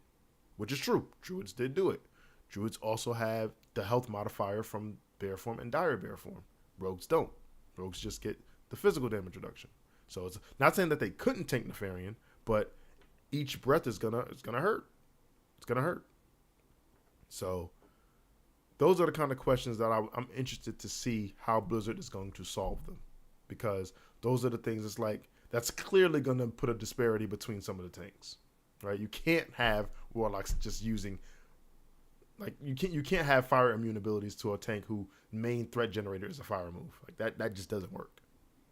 which is true. Druids did do it. Druids also have the health modifier from Bear Form and Dire Bear Form. Rogues don't. Rogues just get the physical damage reduction. So it's not saying that they couldn't tank Nefarian, but each breath is gonna hurt. It's gonna hurt. So those are the kind of questions that I'm interested to see how Blizzard is going to solve them, because those are the things. It's like that's clearly going to put a disparity between some of the tanks, right? You can't have Warlocks just using, like, you can't have fire immune abilities to a tank who main threat generator is a fire move. Like that just doesn't work.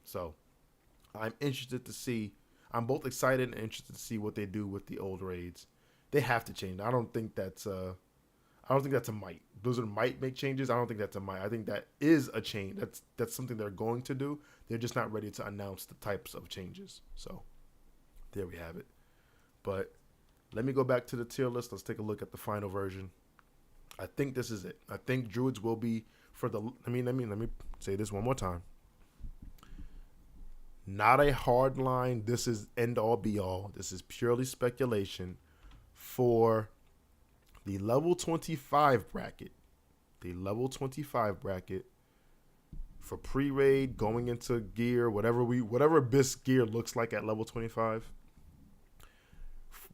So I'm interested to see. I'm both excited and interested to see what they do with the old raids. They have to change. I don't think that's a might. Blizzard might make changes. I don't think that's a might. I think that is a change. That's something they're going to do. They're just not ready to announce the types of changes. So there we have it. But let me go back to the tier list. Let's take a look at the final version. I think this is it. I think druids will be for the. Let me say this one more time. Not a hard line. This is end all be all. This is purely speculation for the level 25 bracket. The level 25 bracket for pre-raid, going into gear, whatever Abyss gear looks like at level 25.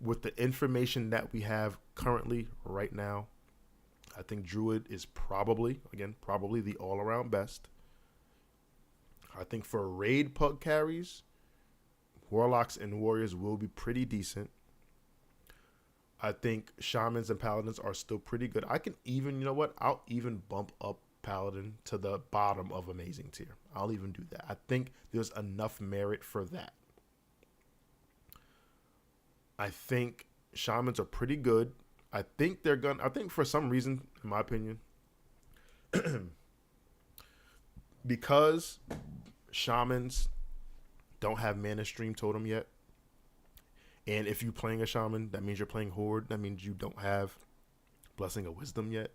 With the information that we have currently right now, I think Druid is probably the all-around best. I think for raid pug carries, Warlocks and Warriors will be pretty decent. I think Shamans and Paladins are still pretty good. I can even, you know what? I'll even bump up Paladin to the bottom of amazing tier. I'll even do that. I think there's enough merit for that. I think Shamans are pretty good. I think for some reason, in my opinion, because Shamans don't have Mana Stream Totem yet, and if you're playing a Shaman, that means you're playing Horde. That means you don't have Blessing of Wisdom yet.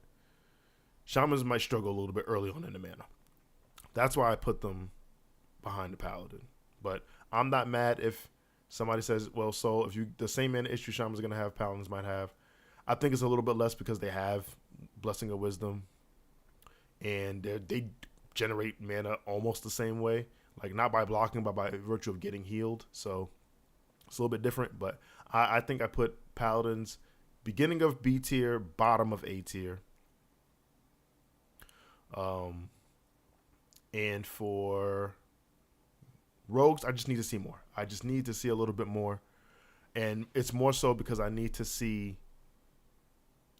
Shamans might struggle a little bit early on in the mana. That's why I put them behind the Paladin. But I'm not mad if somebody says, well, so if you the same mana issue Shamans are going to have, Paladins might have. I think it's a little bit less because they have Blessing of Wisdom, and they generate mana almost the same way. Like, not by blocking, but by virtue of getting healed. So it's a little bit different. But I think I put Paladins beginning of B tier, bottom of A tier. And for Rogues, I just need to see more. I just need to see a little bit more. And it's more so because I need to see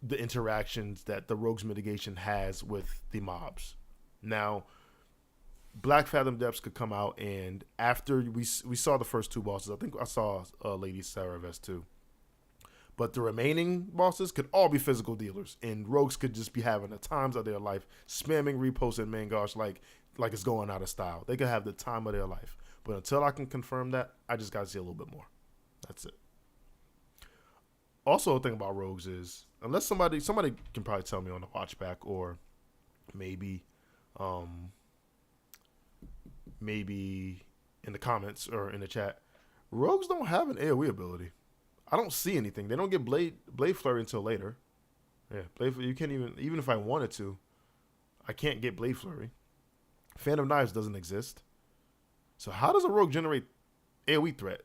the interactions that the Rogues mitigation has with the mobs. Now, Black Fathom Depths could come out, and after we saw the first two bosses, I think I saw Lady Sarah Vest too. But the remaining bosses could all be physical dealers, and Rogues could just be having the times of their life, spamming reposts and Mangosh like it's going out of style. They could have the time of their life. But until I can confirm that, I just got to see a little bit more. That's it. Also, the thing about Rogues is, unless somebody can probably tell me on the watch back, or maybe in the comments or in the chat, Rogues don't have an AoE ability. I don't see anything. They don't get Blade Flurry until later. Yeah, you can't even if I wanted to, I can't get Blade Flurry. Fan of Knives doesn't exist. So how does a Rogue generate AoE threat?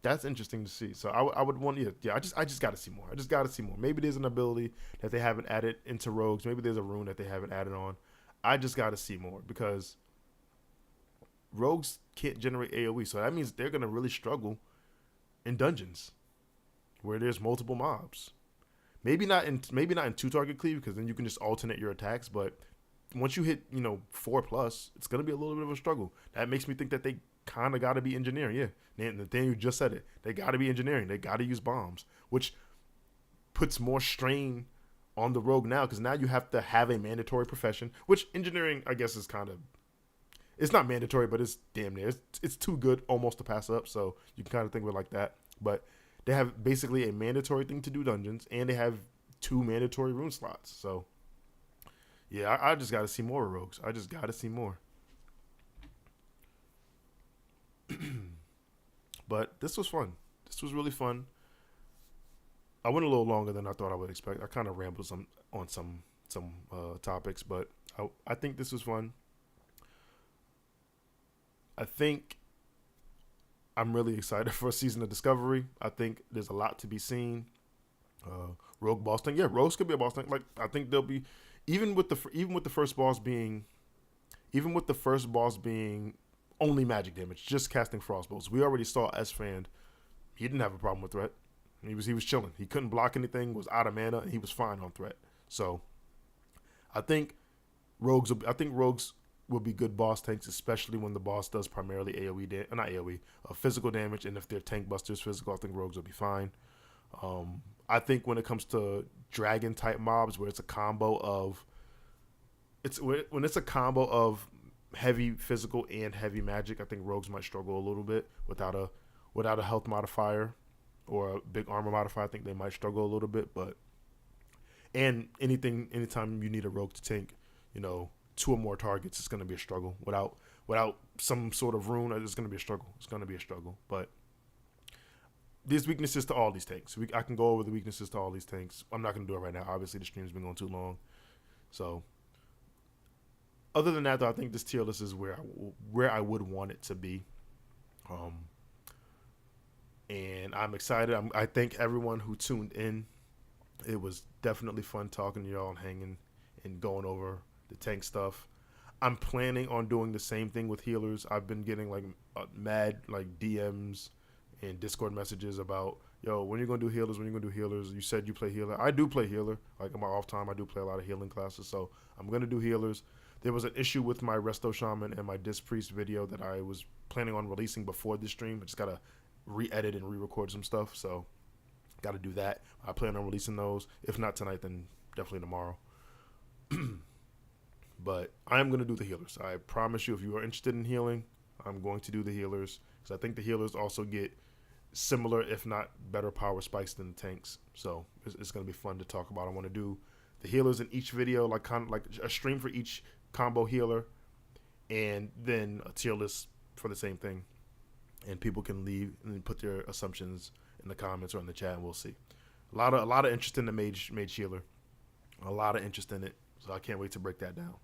That's interesting to see. So I would want, I just got to see more. I just got to see more. Maybe there's an ability that they haven't added into Rogues. Maybe there's a rune that they haven't added on. I just got to see more, because Rogues can't generate AoE. So that means they're going to really struggle in dungeons where there's multiple mobs. Maybe not in two target cleave, because then you can just alternate your attacks. But once you hit 4+, it's going to be a little bit of a struggle. That makes me think that they kind of got to be engineering. Yeah, Nathaniel just said it. They got to be engineering. They got to use bombs, which puts more strain on the Rogue now, because now you have to have a mandatory profession, which engineering, I guess, is kind of, it's not mandatory, but it's damn near. It's too good almost to pass up, so you can kind of think of it like that. But they have basically a mandatory thing to do dungeons, and they have 2 mandatory rune slots. So, yeah, I just got to see more Rogues. I just got to see more. But this was fun. This was really fun. I went a little longer than I thought I would expect. I kind of rambled on some topics, but I think this was fun. I think I'm really excited for a season of Discovery. I think there's a lot to be seen. Rogue boss thing, yeah, Rogues could be a boss thing. Like, I think they'll be, even with the first boss being only magic damage, just casting frostbolts. We already saw Esfand. He didn't have a problem with threat. He was chilling. He couldn't block anything, was out of mana, and he was fine on threat. So I think Rogues will be good boss tanks, especially when the boss does primarily physical damage, and if they're tank busters physical, I think Rogues will be fine. I think when it comes to dragon type mobs, where it's a combo of heavy physical and heavy magic, I think Rogues might struggle a little bit without without a health modifier or a big armor modifier, I think they might struggle a little bit. But and anytime you need a rogue to tank, you know, 2 or more targets, it's going to be a struggle. Without some sort of rune, it's going to be a struggle. It's going to be a struggle. But there's weaknesses to all these tanks. I can go over the weaknesses to all these tanks. I'm not going to do it right now. Obviously, the stream's been going too long. So, other than that, though, I think this tier list is where I would want it to be. And I'm excited. I thank everyone who tuned in. It was definitely fun talking to y'all and hanging and going over the tank stuff. I'm planning on doing the same thing with healers. I've been getting like mad like DMs and Discord messages about, yo, when you gonna do healers? When you gonna do healers? You said you play healer. I do play healer. Like in my off time, I do play a lot of healing classes. So I'm gonna do healers. There was an issue with my Resto Shaman and my Disc Priest video that I was planning on releasing before this stream. I just gotta re-edit and re-record some stuff. So gotta do that. I plan on releasing those. If not tonight, then definitely tomorrow. But I am going to do the healers. I promise you, if you are interested in healing, I'm going to do the healers. Because I think the healers also get similar, if not better, power spikes than the tanks. So it's going to be fun to talk about. I want to do the healers in each video, like kind of like a stream for each combo healer, and then a tier list for the same thing. And people can leave and put their assumptions in the comments or in the chat, and we'll see. A lot of interest in the mage healer. A lot of interest in it. So I can't wait to break that down.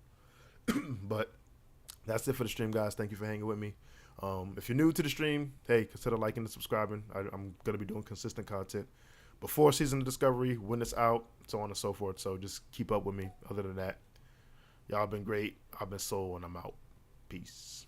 But that's it for the stream, guys. Thank you for hanging with me. If you're new to the stream, hey, consider liking and subscribing. I'm going to be doing consistent content before Season of Discovery, when it's out, so on and so forth. So just keep up with me. Other than that, y'all been great. I've been Soul, and I'm out. Peace.